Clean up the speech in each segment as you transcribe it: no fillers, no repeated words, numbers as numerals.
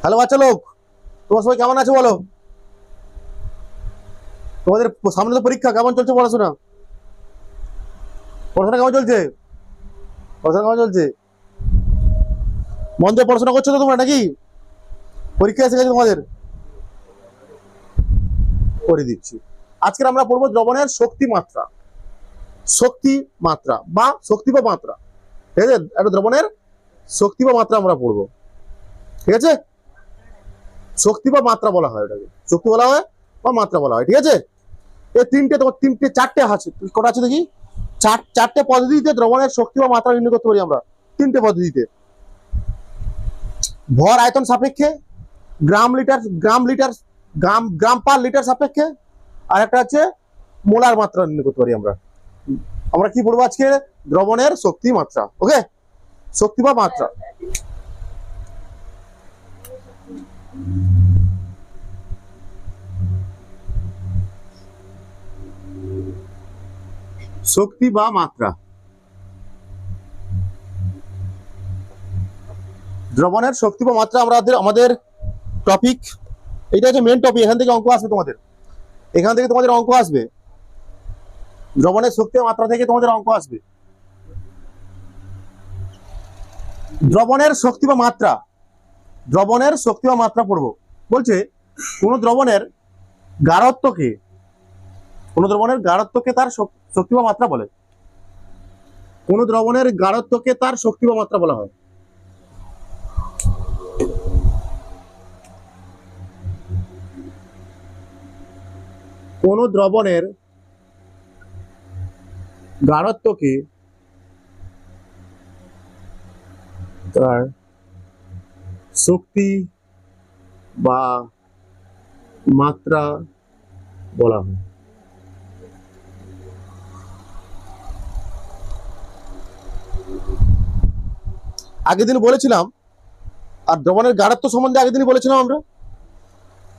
Hello বাচ্চা লোক, তোমার সবাই কেমন আছে বলো? তোমাদের সামনে তো পরীক্ষা, কেমন চলছে পড়াশোনা? পড়াশোনা কেমন চলছে? পড়াশোনা কেমন চলছে? মন দিয়ে পড়াশোনা করছো তো তোমরা নাকি? পরীক্ষা এসে গেছে তোমাদের, করে দিচ্ছি। আজকে আমরা পড়বো দ্রবণের শক্তি মাত্রা। শক্তি মাত্রা বা শক্তি বা মাত্রা, ঠিক আছে? একটা দ্রবণের শক্তি বা মাত্রা আমরা পড়বো, ঠিক আছে? শক্তি বা মাত্রা বলা হয়, ওটাকে শক্তি বলা হয় বা মাত্রা বলা হয়, ঠিক আছে? এই তোমার চারটে আছে, কটা আছে দেখি? চারটে পদ্ধতিতে দ্রবণের শক্তি বা মাত্রা নির্ণয় করতে পারি আমরা। তিনটে পদ্ধতিতে: ভর আয়তন সাপেক্ষে, গ্রাম পার লিটার সাপেক্ষে, আর একটা হচ্ছে মোলার মাত্রা নির্ণয় করতে পারি আমরা। আমরা কি পড়বো আজকে? দ্রবণের শক্তি মাত্রা। ওকে, শক্তি বা মাত্রা। শক্তি বা মাত্রা, দ্রবণের শক্তি বা মাত্রা আমাদের টপিক। এটা হচ্ছে মেন টপিক। এখান থেকে অঙ্ক আসবে তোমাদের, এখান থেকে তোমাদের অঙ্ক আসবে। দ্রবণের শক্তি বা মাত্রা থেকে তোমাদের অঙ্ক আসবে। দ্রবণের শক্তি বা মাত্রা, দ্রবণের শক্তি বা মাত্রা পড়বো। বলছে কোন দ্রবণের গাঢ়ত্বকে, কোন দ্রবণের গাঢ়ত্বকে তার শক্তি বা মাত্রা বলে। কোন দ্রবণের গাঢ়ত্বকে তার শক্তি বা মাত্রা বলা হয়। কোন দ্রবণের গাঢ়ত্বকে তার শক্তি বা মাত্রা বলা হয়। আগের দিন বলেছিলাম, আর দ্রবণের গাঢ়ত্ব সম্বন্ধে আগের দিন বলেছিলাম আমরা।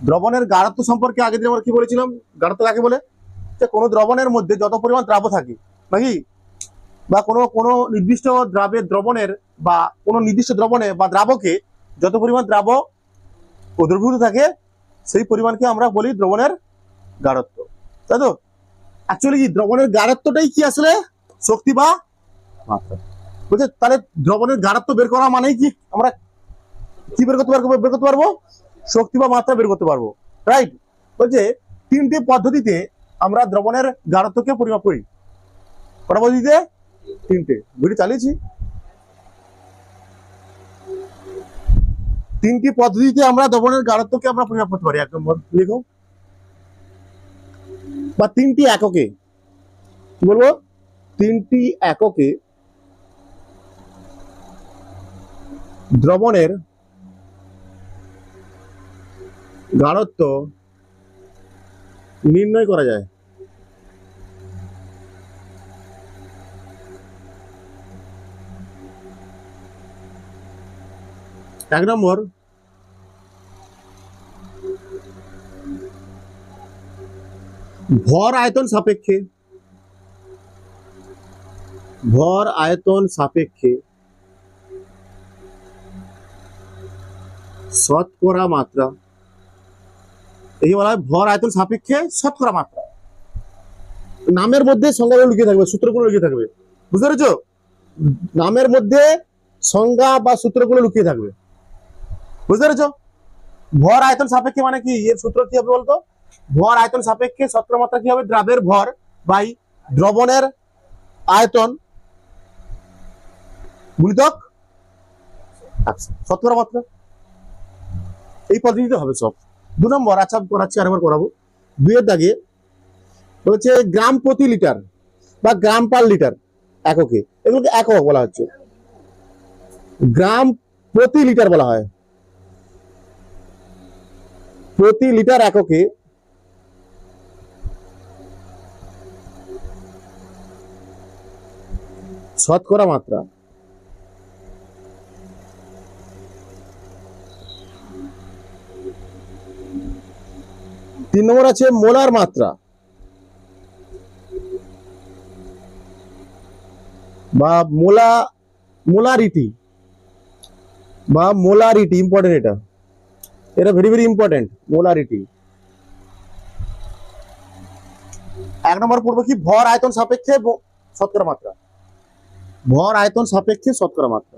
দ্রবণের গাঢ়ত্ব সম্পর্কে আগের দিন আমরা কি বলেছিলাম? গাঢ়ত্ব কাকে বলে? যে কোনো দ্রবণের মধ্যে যত পরিমাণ দ্রাব্য থাকে নাকি, বা কোনো নির্দিষ্ট দ্রবণের বা কোনো নির্দিষ্ট দ্রবণে বা দ্রাবকে যত পরিমাণ দ্রাব্য দ্রবীভূত থাকে, সেই পরিমাণকে আমরা বলি দ্রবণের গাঢ়ত্ব, তাই তো? অ্যাকচুয়ালি কি দ্রবণের গাঢ়ত্বটাই কি আসলে শক্তি বা মাত্রা। বুঝছে? তাহলে দ্রবণের গাঢ়ত্ব বের করা মানেই কি আমরা কি বের করতে পারবো? শক্তি বা মাত্রা বের করতে পারবো, রাইট? বলছে তিনটে পদ্ধতিতে আমরা দ্রবণের গাঢ়ত্বকে পরিমাপ করি। কটা পদ্ধতিতে? তিনটে। ভিডিও চালিয়েছি। তিনটি পদ্ধতিতে আমরা দ্রবণের গাঢ়ত্বকে আমরা পরিমাপ করতে পারি। 1 নম্বর লিখো, বা তিনটি এককে, কি বলবো? তিনটি এককে দ্রবণের গাঢ়ত্ব নির্ণয় করা যায়। এক নম্বর, ভর আয়তন সাপেক্ষে, ভর আয়তন সাপেক্ষে শতকরা মাত্রা। এই বলা হয় ভর আয়তন সাপেক্ষে শতকরা মাত্রা। নামের মধ্যে সংজ্ঞাগুলো লিখে থাকবে, সূত্রগুলো লিখে থাকবে। বুঝতে পেরেছো? নামের মধ্যে সংজ্ঞা বা সূত্রগুলো লুকিয়ে থাকবে। বুঝতে পেরেছো? ভর আয়তন সাপেক্ষে মানে কি? এর সূত্র কি হবে বলতো? ভর আয়তন সাপেক্ষে শতকরা মাত্রা কি হবে? দ্রাবের ভর বাই দ্রবণের আয়তন গুণিতক শতকরা মাত্রা। এই পদ্ধতিতে হবে সব। 2 নম্বর, আচ্ছা করাচ্ছি, আরেকবার করাবো। 2 এর দাগে হচ্ছে গ্রাম প্রতি লিটার বা গ্রাম পার লিটার এককে। এগুলোকে একক বলা হচ্ছে। গ্রাম প্রতি লিটার বলা হয়। প্রতি লিটার এককে শতকরা মাত্রা। 3 নম্বর আছে মোলার মাত্রা বা মোলারিটি। বা মোলারিটি, ইম্পর্টেন্ট, এটা এটা ভেরি ভেরি ইম্পর্টেন্ট। মোলারিটি। 1 নম্বর পড়বো কি, ভর আয়তন সাপেক্ষে শতকরা মাত্রা। ভর আয়তন সাপেক্ষে শতকরা মাত্রা।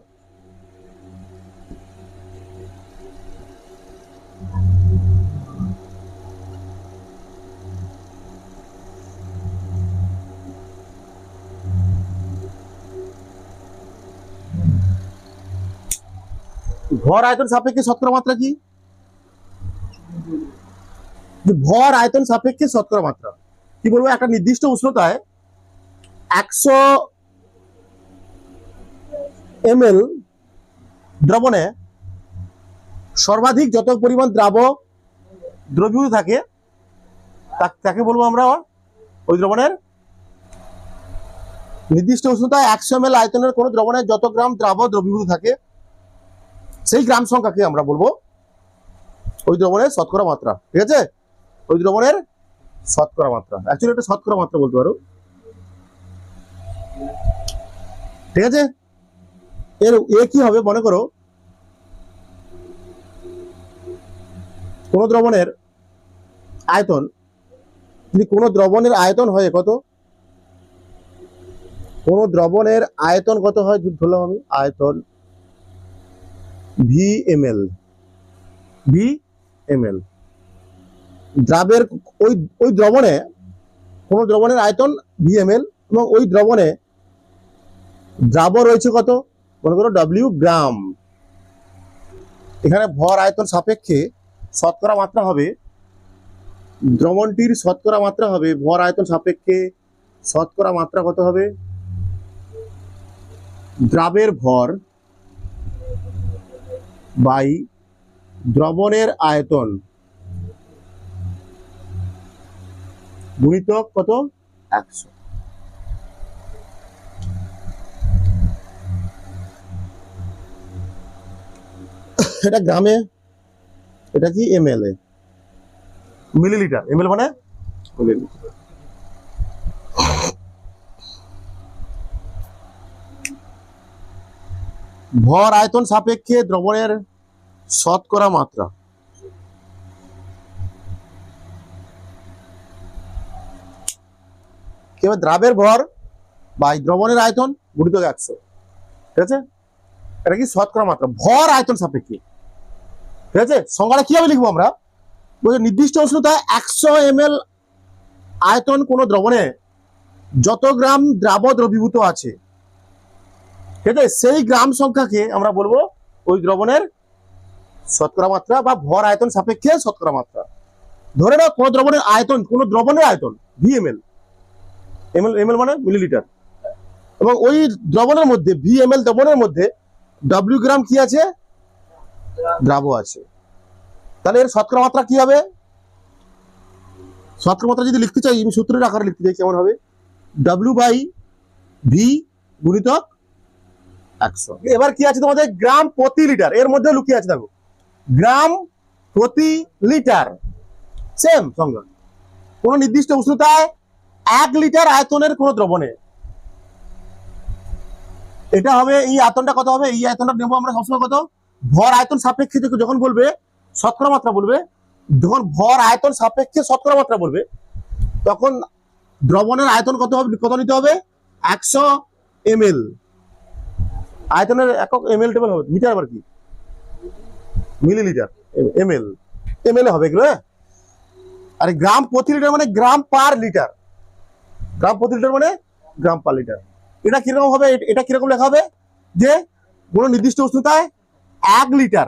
ভর আয়তন সাপেক্ষে শতকরা মাত্রা কি? ভর আয়তন সাপেক্ষে শতকরা মাত্রা কি বলবো, একটা নির্দিষ্ট উষ্ণতায় 100 ml দ্রবণে সর্বাধিক যত পরিমাণ দ্রবীভূত থাকে তাকে বলবো আমরা ওই দ্রবণের, নির্দিষ্ট উষ্ণতায় 100 ml আয়তনের কোন দ্রবণে যত গ্রাম দ্রবীভূত থাকে সেই গ্রাম সংখ্যাকে আমরা বলবো ওই দ্রবণের শতকরা মাত্রা। ঠিক আছে, ওই দ্রবণের শতকরা মাত্রা, অ্যাকচুয়ালি এটা শতকরা মাত্রা বলতে পারো। ঠিক আছে, এর কি হবে, মনে করো কোন দ্রবণের আয়তন, যদি কোন দ্রবণের আয়তন হয় কত, কোন দ্রবণের আয়তন কত হয় ধরলাম আমি, আয়তন VmL, VmL দ্রাবের ওই দ্রবণে, কোন দ্রবণের আয়তন VmL এবং ওই দ্রবণে দ্রাব রয়েছে কত, মনে করো W গ্রাম। এখানে ভর আয়তন সাপেক্ষে শতকরা মাত্রা হবে, দ্রবণটির শতকরা মাত্রা হবে, ভর আয়তন সাপেক্ষে শতকরা মাত্রা কত হবে, দ্রাবের ভর বাই দ্রবণের আয়তন গুণিতক কত, 100। এটা গ্রামে, এটা কি ml এ, মিলিলিটার, ml মানে মিলিলিটার। ভর আয়তন সাপেক্ষে দ্রবণের শতকরা মাত্রা, কিভাবে, দ্রাবের ভর বাই দ্রবণের আয়তন গুণিতক 100। ঠিক আছে, এটা কি শতকরা মাত্রা, ভর আয়তন সাপেক্ষে। ঠিক আছে, সংজ্ঞাটা কিভাবে লিখবো আমরা, নির্দিষ্ট উষ্ণতায় 100 ml আয়তন কোন দ্রবণে যত গ্রাম দ্রবীভূত আছে, ঠিক আছে, সেই গ্রাম সংখ্যাকে আমরা বলবো ওই দ্রবণের শতকরা মাত্রা বা ভর আয়তন সাপেক্ষে শতকরা মাত্রা। ধরে নাও কোন দ্রবণের আয়তন, কোন দ্রবণের আয়তন VmL, ml মানে মিলিলিটার, এবং ওই দ্রবণের মধ্যে VmL দ্রবণের মধ্যে W গ্রাম কি আছে, দ্রাব আছে, তাহলে এর শতকরা মাত্রা কি হবে, শতকরা মাত্রা যদি লিখতে চাই, আমি সূত্রের আকারে লিখতে চাই, কেমন হবে, W বাই V গুণিতক 100। এবার কি আছে তোমাদের, গ্রাম প্রতি লিটার, এর মধ্যে লুকিয়ে আছে, দেখো গ্রাম প্রতি লিটার, সেম সংজ্ঞা। কোন নির্দিষ্ট উষ্ণতায় 1 লিটার আয়তনের কোন দ্রবণে, এটা হবে, এই আয়তনটা কত হবে, এই আয়তনটা নেবো আমরা সবসময় কত, ভর আয়তন সাপেক্ষে যখন বলবে শতকরা মাত্রা বলবে, যখন ভর আয়তন সাপেক্ষে শতকরা মাত্রা বলবে তখন দ্রবণের আয়তন কত হবে, কত নিতে হবে, 100 ml, আয়তনের একক ml টেবিল হবে, মিটার আবার কি মিলিলিটার, ml হবে এগুলো। আর গ্রাম প্রতি লিটার মানে গ্রাম পার লিটার, গ্রাম প্রতি লিটার মানে গ্রাম পার লিটার। এটা কিরকম হবে, এটা কিরকম লেখা হবে, যে কোন নির্দিষ্ট উষ্ণতায় 1 লিটার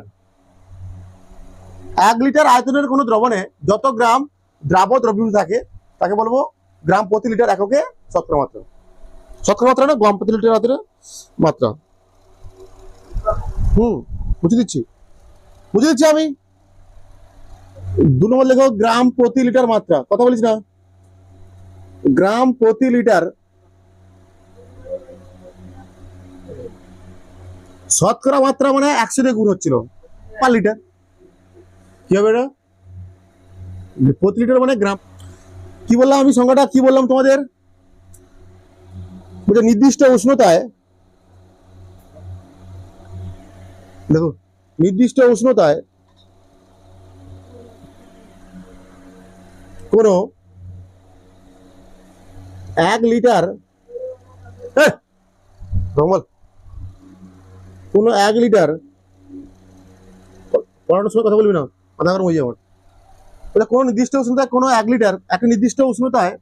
আয়তনের কোন দ্রবণে যত গ্রাম দ্রবীভূত থাকে তাকে বলবো গ্রাম প্রতি লিটার এককে শতকরা মাত্রা। শতকরা মাত্রা না, গ্রাম প্রতি লিটার মাত্রা। বুঝিয়ে দিচ্ছি আমি। 2 নম্বর লেখো গ্রাম প্রতি লিটার মাত্রা, কথা বলিস না, গ্রাম প্রতি লিটার শতকরা মাত্রা মানে 100 দিয়ে গুণ হচ্ছিল পার লিটার, কি হবে এটা, প্রতি লিটার মানে গ্রাম। কি বললাম আমি, সংখ্যাটা কি বললাম তোমাদের, নির্দিষ্ট উষ্ণতায়, দেখো নির্দিষ্ট উষ্ণতায় কোনো 1 লিটার কোনো 1 লিটার পড়ানোর সময় কথা বলবি না, মাথা গরম হয়ে যাবে। কোন নির্দিষ্ট উষ্ণতায় কোনো 1 লিটার, একটা নির্দিষ্ট উষ্ণতায়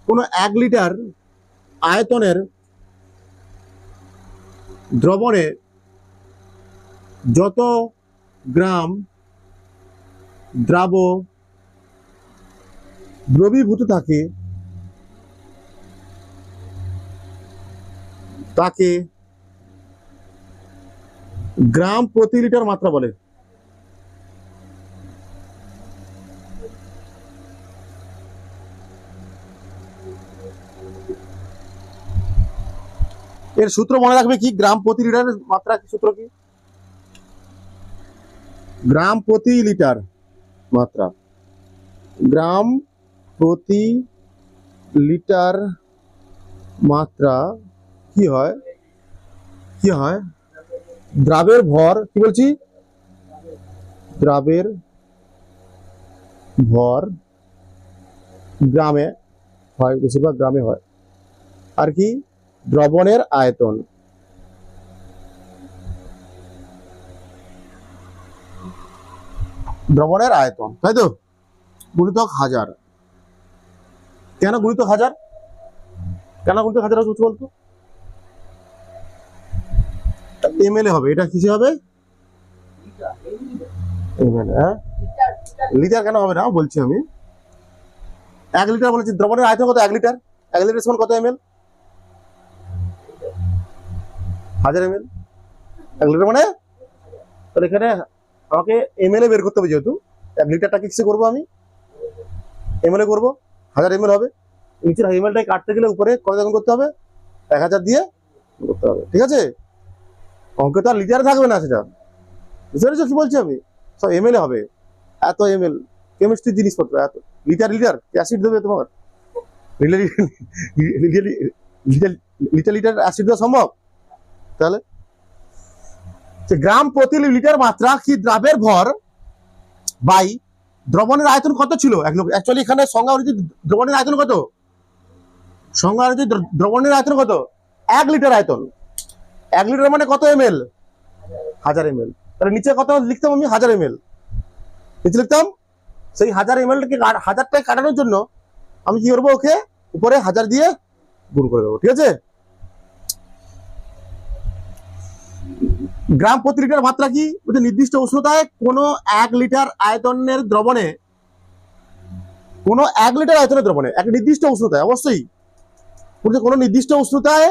কোনো 1 লিটার আয়তনের দ্রবণে যত গ্রাম দ্রবীভূত থাকে তাকে গ্রাম প্রতি লিটার মাত্রা বলে। এর সূত্র মনে রাখবে কি? গ্রাম প্রতি লিটারের মাত্রা কি? সূত্র কি? গ্রাম প্রতি লিটার মাত্রা। গ্রাম প্রতি লিটার মাত্রা কি হয়? কি হয়? দ্রাবের ভর, কি বলছি? দ্রাবের ভর গ্রামে হয়, বেশিরভাগ গ্রামে হয়। আর কি? দ্রবণের আয়তন। দ্রবণের আয়তন, তাই তো? গুণিতক 1000। কেন গুণিতক 1000? কেন গুণিতক 1000 হচ্ছে বলতো? এমএল হবে। এটা কিসে হবে? এমএল। হ্যাঁ, লিটার কেন হবে না বলছি আমি। 1 লিটার বলেছি, দ্রবণের আয়তন কত? 1 লিটার। 1 লিটার সমান কত এমএল? 1000 এমএল। 1 লিটার মানে, তাহলে এখানে আমাকে এমএল এ বের করতে হবে। যেহেতু 1 লিটারটাকে কিসে করবো আমি? এমএল এ করবো। 1000 এমএল হবে। নিচের এমএলটাই কাটতে গেলে উপরে কত গুণ করতে হবে? 1000 দিয়ে করতে হবে। ঠিক আছে? অঙ্কে তো আর লিটারে থাকবে না সেটা। বুঝতে পেরেছো কি বলছি আমি? সব এমএল এ হবে। এত এমএল কেমিস্ট্রি জিনিসপত্র, এত লিটার লিটার অ্যাসিড দেবে তোমার? লিটার লিটার অ্যাসিড দেওয়া সম্ভব? তাহলে গ্রাম প্রতি লিটার মাত্রা কি দ্রাবের ভর বাই দ্রবণের আয়তন কত ছিল? অ্যাকচুয়ালি এখানে সংজ্ঞা অনুযায়ী দ্রবণের আয়তন কত? সংজ্ঞা অনুযায়ী দ্রবণের আয়তন কত? 1 লিটার আয়তন। 1 লিটার মানে কত এমএল? 1000 এমএল। তাহলে নিচে কত লিখতাম আমি? 1000 এমএল নিচে লিখতাম। সেই 1000 এমএলটাকে 1000টাকে কাটানোর জন্য আমি কি করবো? ওকে উপরে 1000 দিয়ে গুণ করে দেবো। ঠিক আছে? গ্রাম প্রতি লিটার মাত্রা কি? নির্দিষ্ট উষ্ণতায় কোনো 1 লিটার আয়তনের দ্রবণে, কোনো 1 লিটার আয়তনের দ্রবণে, এক নির্দিষ্ট উষ্ণতায়, অবশ্যই কোনো নির্দিষ্ট উষ্ণতায়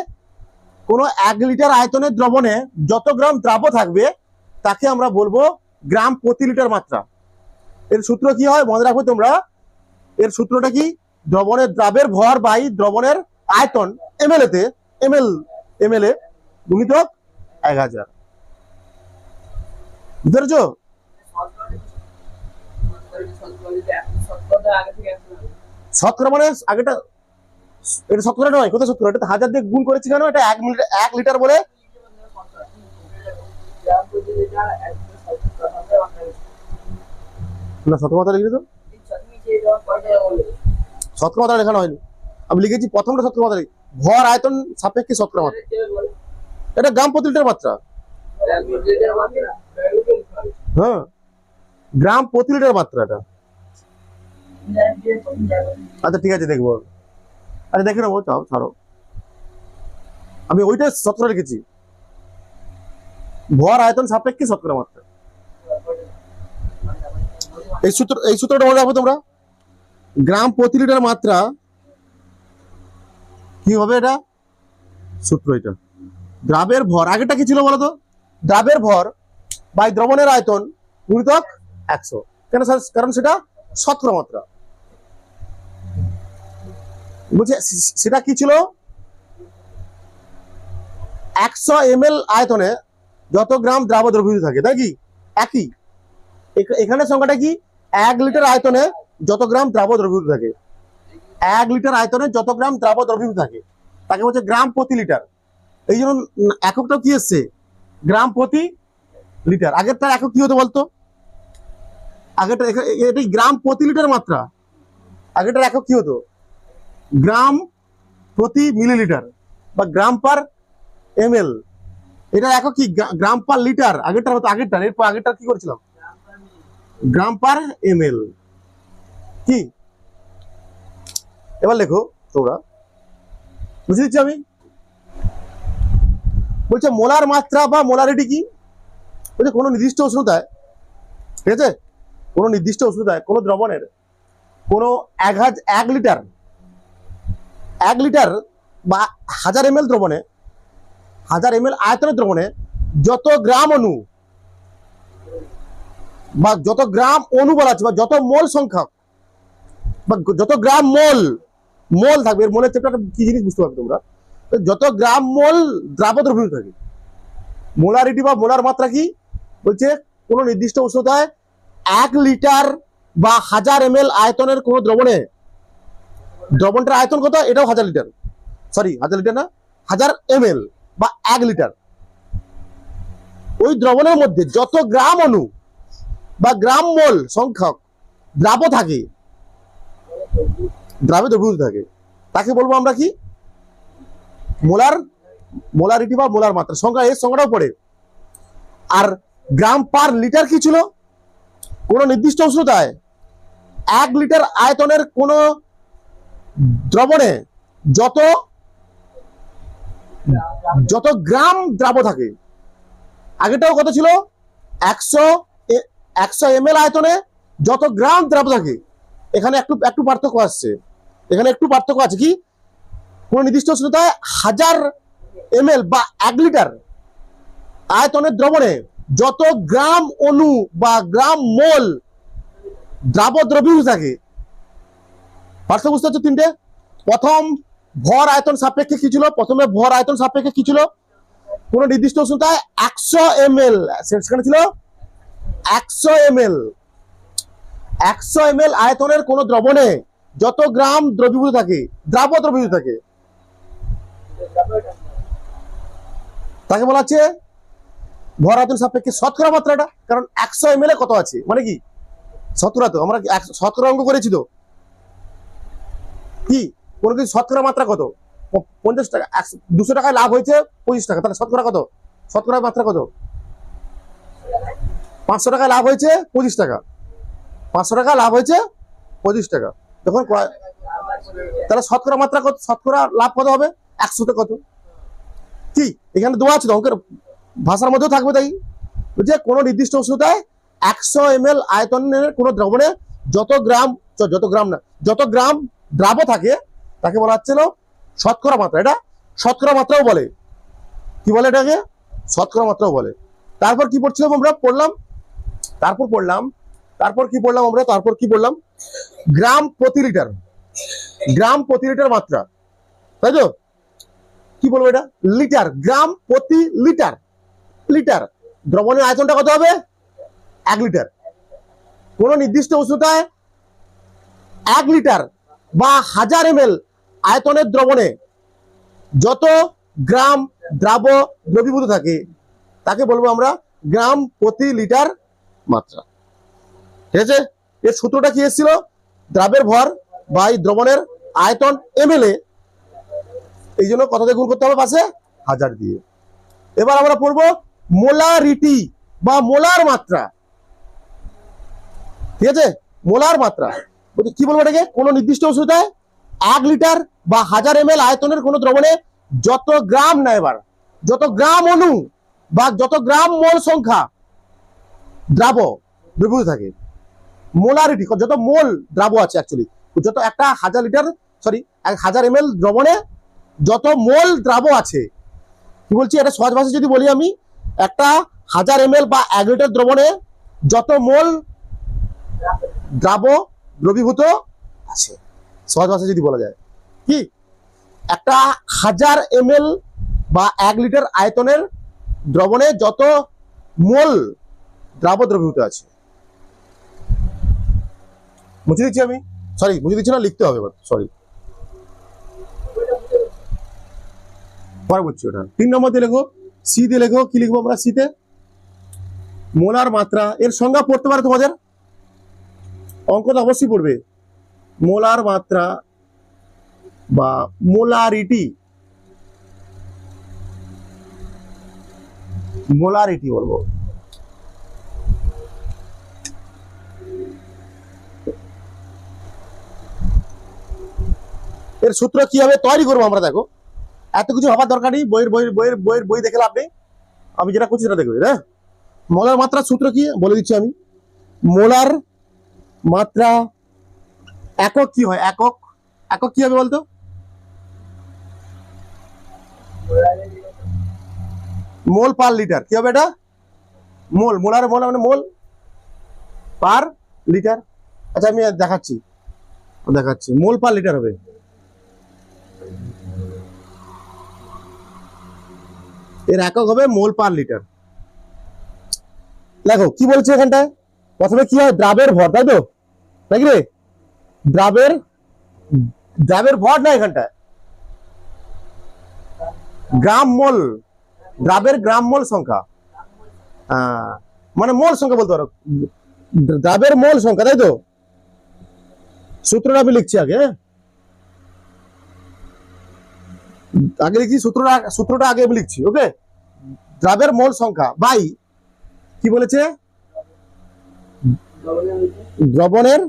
কোনো 1 লিটার আয়তনের দ্রবণে যত গ্রাম দ্রাব্য থাকবে তাকে আমরা বলবো গ্রাম প্রতি লিটার মাত্রা। এর সূত্র কি হয় মনে রাখবে তোমরা? এর সূত্রটা কি? দ্রবণের দ্রাবের ভর বাই দ্রবণের আয়তন এমএল এতে, এমএল এ গুণিতক 1000। বুঝতে পেরেছো? শতকরা মানে আগেটা, এটা শতকরা নয়। কোথায় শতকরা? এটা 1000 দিয়ে গুণ করেছি কেন? এটা 1 লিটার বলে। না, শতকরা মাত্রা লিখে তো, শতকরা মাত্রা লেখানো হয়নি। আমি লিখেছি প্রথমটা শতকরা মাত্রা, ভর আয়তন সাপেক্ষে শতকরা মাত্রা। এটা গ্রাম প্রতি লিটার মাত্রা। হ্যাঁ, গ্রাম প্রতি লিটার মাত্রা এটা। আচ্ছা ঠিক আছে, দেখবো। আচ্ছা দেখে নেবো, চাও ছাড়ো। আমি ওইটা শতকরা লিখেছি, ভর আয়তন সাপেক্ষে শতকরা মাত্রা। এই সূত্রটা মনে রাখবো তোমরা। গ্রাম প্রতি লিটার মাত্রা কি হবে? এটা সূত্র। এটা দ্রাবের ভর, আগেটা কি ছিল বলতো? দ্রাবের ভর বাই দ্রবণের আয়তন গুণিতক 100। কেন? কারণ সেটা শতকরা মাত্রা। বুঝছে? সেটা কি ছিল? 100 ml আয়তনে যত গ্রাম দ্রবীভূত থাকে, তাই কি? একই। এখানে সংখ্যাটা কি? 1 লিটার আয়তনে যত গ্রাম দ্রবীভূত থাকে। 1 লিটার আয়তনে যত গ্রাম দ্রবীভূত থাকে তাকে বলছে গ্রাম প্রতি লিটার। এই জন্য এককটা কি এসছে? গ্রাম প্রতি লিটার। আগেরটার একক কি হতো বলতো? আগেরটা এটি গ্রাম প্রতি লিটার মাত্রা। আগেরটার একক কি হতো? গ্রাম প্রতি মিলিলিটার বা গ্রাম পার এমএল। এটা একক কি? গ্রাম পার লিটার। আগেরটার হতো আগেরটার, এরপর আগেরটার কি করেছিলাম? গ্রাম পার এমএল। কি এবার লেখো তোমরা, বুঝে দিচ্ছি আমি। বলছে মোলার মাত্রা বা মোলারিটি কি? বলছে কোনো নির্দিষ্ট উষ্ণতায়, ঠিক আছে, কোনো নির্দিষ্ট উষ্ণতায় কোনো দ্রবণের কোনো 1 লিটার বা 1000 ml দ্রবণে, 1000 ml আয়তনের দ্রবণে যত গ্রাম অণু বা যত গ্রাম অণু বলা আছে বা যত মোল সংখ্যক বা যত গ্রাম মোল থাকবে, এর মোলের চ্যাপ্টারটা কি জিনিস বুঝতে পারবে তোমরা। যত গ্রাম মোল দ্রাব দ্রবীভূত থাকে। মোলারিটি বা মোলার মাত্রা কি? বলছে কোনো নির্দিষ্ট উষ্ণতায় 1 লিটার বা 1000 ml আয়তনের কোন দ্রবণে, দ্রবণটার আয়তন কত? এটাও 1000 লিটার, সরি 1000 লিটার না, 1000 ml বা 1 লিটার। ওই দ্রবণের মধ্যে যত গ্রাম অণু বা গ্রাম মোল সংখ্যক দ্রাব থাকে, দ্রাবে দ্রবীভূত থাকে, তাকে বলবো আমরা কি? মোলারিটি বা মোলার মাত্রা। সংখ্যা, এর সংখ্যাটাও পড়ে। আর গ্রাম পার লিটার কি ছিল? কোন নির্দিষ্ট উষ্ণতায় 1 লিটার আয়তনের কোন দ্রবণে যত গ্রাম দ্রাব থাকে। আগেটাও কত ছিল? 100 ml আয়তনে যত গ্রাম দ্রাব থাকে। এখানে একটু পার্থক্য আসছে, এখানে একটু পার্থক্য আছে। কি? কোন নির্দিষ্ট উষ্ণতায় 1000 ml বা 1 লিটার আয়তনের দ্রবণে যত গ্রাম অণু বা গ্রাম মোল দ্রাব দ্রবীভূত থাকে। পার্থক্য বুঝতে হচ্ছে তিনটে। প্রথম ভর আয়তন সাপেক্ষে কি ছিল? প্রথমে ভর আয়তন সাপেক্ষে কি ছিল? কোন নির্দিষ্ট উষ্ণতায় 100 ml, সেখানে ছিল 100 ml। 100 ml আয়তনের কোন দ্রবণে যত গ্রাম দ্রবীভূত থাকে, দ্রাব দ্রবীভূত থাকে, তাকে বলা হচ্ছে ভর আয়তন সাপেক্ষে শতকরা মাত্রাটা। কারণ 100 ml কত আছে, মানে কি শতকরা। তো আমরা শতকরা অঙ্ক করেছি তো, কি কোন কিছু শতকরা মাত্রা কত? 50 টাকা, 200 টাকায় লাভ হয়েছে 25 টাকা, তাহলে শতকরা কত? শতকরা মাত্রা কত? 500 টাকায় লাভ হয়েছে 25 টাকা, 500 টাকা লাভ হয়েছে 25 টাকা যখন, তাহলে শতকরা মাত্রা কত? শতকরা লাভ কত হবে? 100তে কত? কি এখানে দেওয়া আছে তো, অঙ্কের ভাষার মধ্যেও থাকবে। তাই যে কোন নির্দিষ্ট উষ্ণতায় 100 ml আয়তনের কোন দ্রবণে যত গ্রাম দ্রাব থাকে, তাকে বলা হচ্ছে শতকরা মাত্রা। এটা শতকরা মাত্রাও বলে। কি বলে এটাকে? শতকরা মাত্রাও বলে। তারপর কি পড়ছিলাম আমরা? তারপর কি পড়লাম? গ্রাম প্রতি লিটার। গ্রাম প্রতি লিটার মাত্রা, তাই তো? কি বলবো এটা? লিটার। গ্রাম প্রতি লিটার। লিটার দ্রবণের আয়তনটা কত হবে? 1 লিটার। কোন নির্দিষ্ট উষ্ণতায় 1 লিটার বা 1000 ml আয়তনের দ্রবণে যত গ্রাম দ্রাব দ্রবীভূত থাকে, তাকে বলবো আমরা গ্রাম প্রতি লিটার মাত্রা। ঠিক আছে? এর সূত্রটা কি এসেছিল? দ্রাবের ভর বাই দ্রবণের আয়তন ml এ, এই জন্য কত দিয়ে গুণ করতে হবে? পাশে 1000 দিয়ে। এবার আমরা পড়বো মোলারিটি বা মোলার মাত্রা। ঠিক আছে? মোলার মাত্রা কি বলবো এটাকে? কোন নির্দিষ্ট উষ্ণতায় 1 লিটার বা 1000 ml আয়তনের কোন দ্রবণে যত গ্রাম না, এবার যত গ্রাম অণু বা যত গ্রাম মোল সংখ্যা দ্রাব দ্রবীভূত থাকে। মোলারিটি যত মোল দ্রাব আছে, অ্যাকচুয়ালি যত একটা 1000 ml দ্রবণে যত মোল দ্রাব আছে। কি বলছি? এটা সহজ ভাষায় যদি বলি আমি, একটা 1000 ml বা 1 লিটার দ্রবণে যত মোল দ্রাব দ্রবীভূত আছে, সহজ ভাষায় যদি বলা যায়। কি একটা 1000 ml বা 1 লিটার আয়তনের দ্রবণে যত মোল দ্রাব দ্রবীভূত আছে। মুছে দিচ্ছি আমি, সরি মুছে দিচ্ছি না, লিখতে হবে এবার, সরি পরে বুঝছি। ওটা 3 নম্বর দিয়ে লেখো, সি দিয়ে লেখো। কি লিখবো আমরা সিতে? মোলার মাত্রা এর সংজ্ঞা পড়তে পারে তোমাদের, অঙ্ক তো অবশ্যই পড়বে। মোলার মাত্রা বা মোলারিটি, মোলারিটি বলবো। এর সূত্র কি হবে তৈরি করবো আমরা, দেখো এত কিছু হবার দরকার নেই, বই দেখে লাভ নেই, আমি যেটা করছি সেটা দেখবে। হ্যাঁ, মোলার মাত্রার সূত্র কি বলে দিচ্ছি আমি। মোলার মাত্রা একক কি হয়, একক একক কি হবে বলতো? মোল পার লিটার। কি হবে এটা? মোল, মোলার মোল মানে মোল পার লিটার। আচ্ছা আমি দেখাচ্ছি, মোল পার লিটার হবে। এর একক হবে মোল পার লিটার। দেখো কি বলছে এখানটায়, প্রথমে কি হয় দ্রাবের ভর, তাই তো নাকি রে? দ্রাবের ভর না, এখানটায় গ্রাম মোল, দ্রাবের গ্রাম মোল সংখ্যা, মানে মোল সংখ্যা বলতে পারো, দ্রাবের মোল সংখ্যা, তাই তো? সূত্রটা আমি লিখছি আগে, লিখছি সূত্রটা আগে আমি লিখছি। ওকে, দ্রাবের মোল সংখ্যা বাই কি বলেছে, দ্রবণের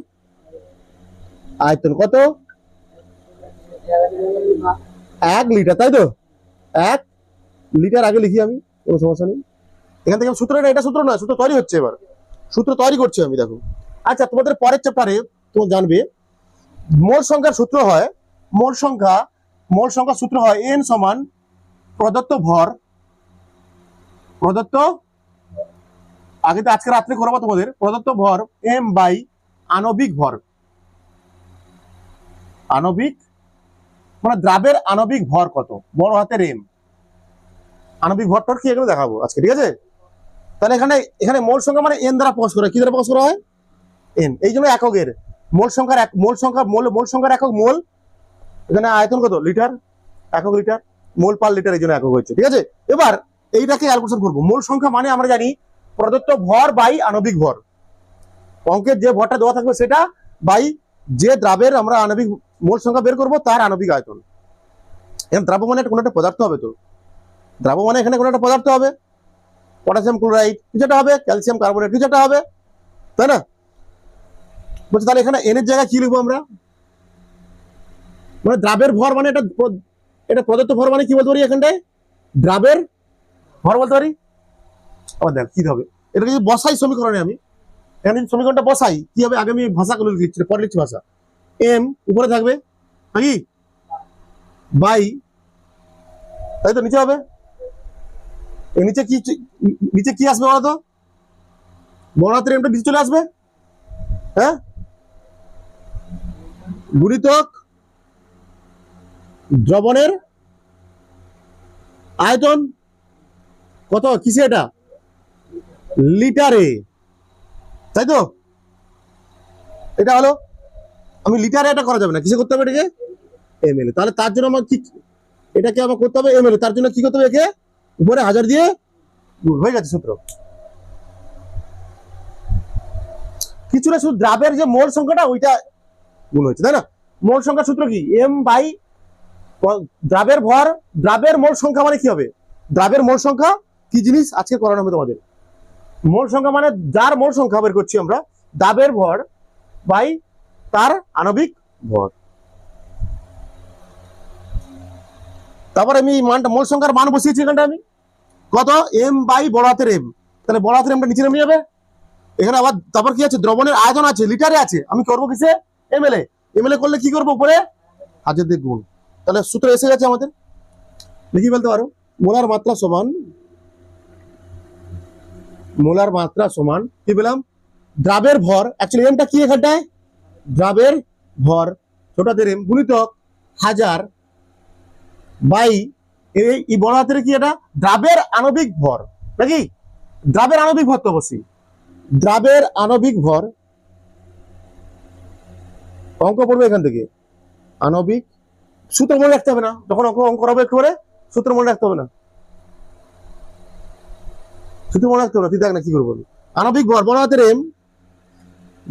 আয়তন কত, 1 লিটার, তাই তো? 1 লিটার আগে লিখি আমি, কোনো সমস্যা নেই। এখান থেকে সূত্রটা, এটা সূত্র নয়, সূত্র তৈরি হচ্ছে, এবার সূত্র তৈরি করছি আমি, দেখো। আচ্ছা তোমাদের পরের চ্যাপ্টারে তুমি জানবে মোল সংখ্যার সূত্র হয়, মোল সংখ্যা সূত্র হয় n সমান প্রদত্ত ভর, আগে তো আজকে রাত্রে করবো তোমাদের, প্রদত্ত ভর m বাই আণবিক ভর, আণবিক মানে দ্রাবের আণবিক ভর কত, বড় হাতের m। আণবিক ভরটার কি এগুলো দেখাবো আজকে, ঠিক আছে? তাহলে এখানে মোল সংখ্যা মানে n দ্বারা প্রকাশ করা, কি দ্বারা প্রকাশ করা হয়? n। এই জন্য এককের মোল সংখ্যার একক মোল, এখানে আয়তন কত লিটার, একক লিটার, মোল পার লিটার, এই জন্য একক হচ্ছে, ঠিক আছে? এবার এইটাকে ক্যালকুলেশন করবো। মোল সংখ্যা মানে আমরা জানি প্রদত্ত ভর বাই আণবিক ভর, অঙ্কের যে ভরটা দেওয়া থাকবে সেটা বাই যে দ্রাবের আমরা আণবিক মোল সংখ্যা বের করবো তার আণবিক আয়তন। এখানে দ্রাব্য মানে কোনো একটা পদার্থ হবে, তো দ্রাব্য মানে এখানে কোনো একটা পদার্থ হবে, পটাশিয়াম ক্লোরাইড কিছু একটা হবে, ক্যালসিয়াম কার্বনেট কিছু একটা হবে, তাই না? বলছি তাহলে এখানে এনের জায়গায় কি লিখবো আমরা, মানে দ্রাবের ভর মানে এটা প্রদত্ত ভর মানে কি বলতে পারি, এখানটায় দ্রাবের ভর বলতে পারি। আবার দেখ কি হবে, এটা যদি বসাই সমীকরণে, আমি এখানে যদি সমীকরণটা বসাই কি হবে, আগে আমি ভাষাগুলো লিখছি, পরে লিখছি ভাষা। m উপরে থাকবে নাকি বাই, তাই তো নিচে হবে, নিচে কি আসবে বলো তো, বড় হাতের এমটা নিচে চলে আসবে, হ্যাঁ, গুণিতক দ্রবণের আয়তন কত, কিসে এটা, লিটারে, তাই তো? এটা হলো, আমি লিটারে এটা করা যাবে না, কিসে করতে হবে এটাকে, ml। তাহলে তার জন্য আমার কি, এটাকে আমার করতে হবে ml, তার জন্য কি করতে হবে, একে উপরে 1000 দিয়ে গুণ, হয়ে গেছে সূত্র। কিছু না, শুধু দ্রাবের যে মোল সংখ্যাটা ওইটা গুণ হয়েছে, তাই না? মোল সংখ্যার সূত্র কি, m বাই দ্রাবের ভর, দ্রাবের মোল সংখ্যা মানে কি হবে, দ্রাবের মোল সংখ্যা কি জিনিস আজকে করানো হবে তোমাদের। মোল সংখ্যা মানে যার মোল সংখ্যা বের করছি আমরা, দ্রাবের ভর বাই তার আণবিক ভর। তারপর আমি মানটা, মোল সংখ্যার মান বসিয়েছি এখানটা আমি, কত, m বাই বড় হাতের m, তাহলে বড় হাতের mটা নিচে নেমে যাবে। এখানে আবার তারপর কি আছে, দ্রবণের আয়তন আছে, লিটারে আছে, আমি করবো কিসে, ml এ। ml এ করলে কি করবো, উপরে 1000 দিয়ে গুণ, তাহলে সূত্র এসে গেছে আমাদের, লিখি বলতে পারো। মোলার মাত্রা সমান কি পেলাম, দ্রাবের ভর, অ্যাকচুয়ালি এমটা কি এখানটায়, দ্রাবের ভর ছোট হাতের m গুণিতক 1000 বাই এই বড় হাতের কি, এটা দ্রাবের আণবিক ভর নাকি, দ্রাবের আণবিক ভর তো অবশ্যই, দ্রাবের আণবিক ভর, অঙ্ক পড়বে এখান থেকে, আণবিক সূত্র মনে রাখতে হবে না, যখন অঙ্ক করাবো একটু পরে, সূত্র মনে রাখতে হবে না, সূত্র মনে রাখতে হবে না, তুই দেখ না কি করবো। আণবিক ভর বড় হাতের এম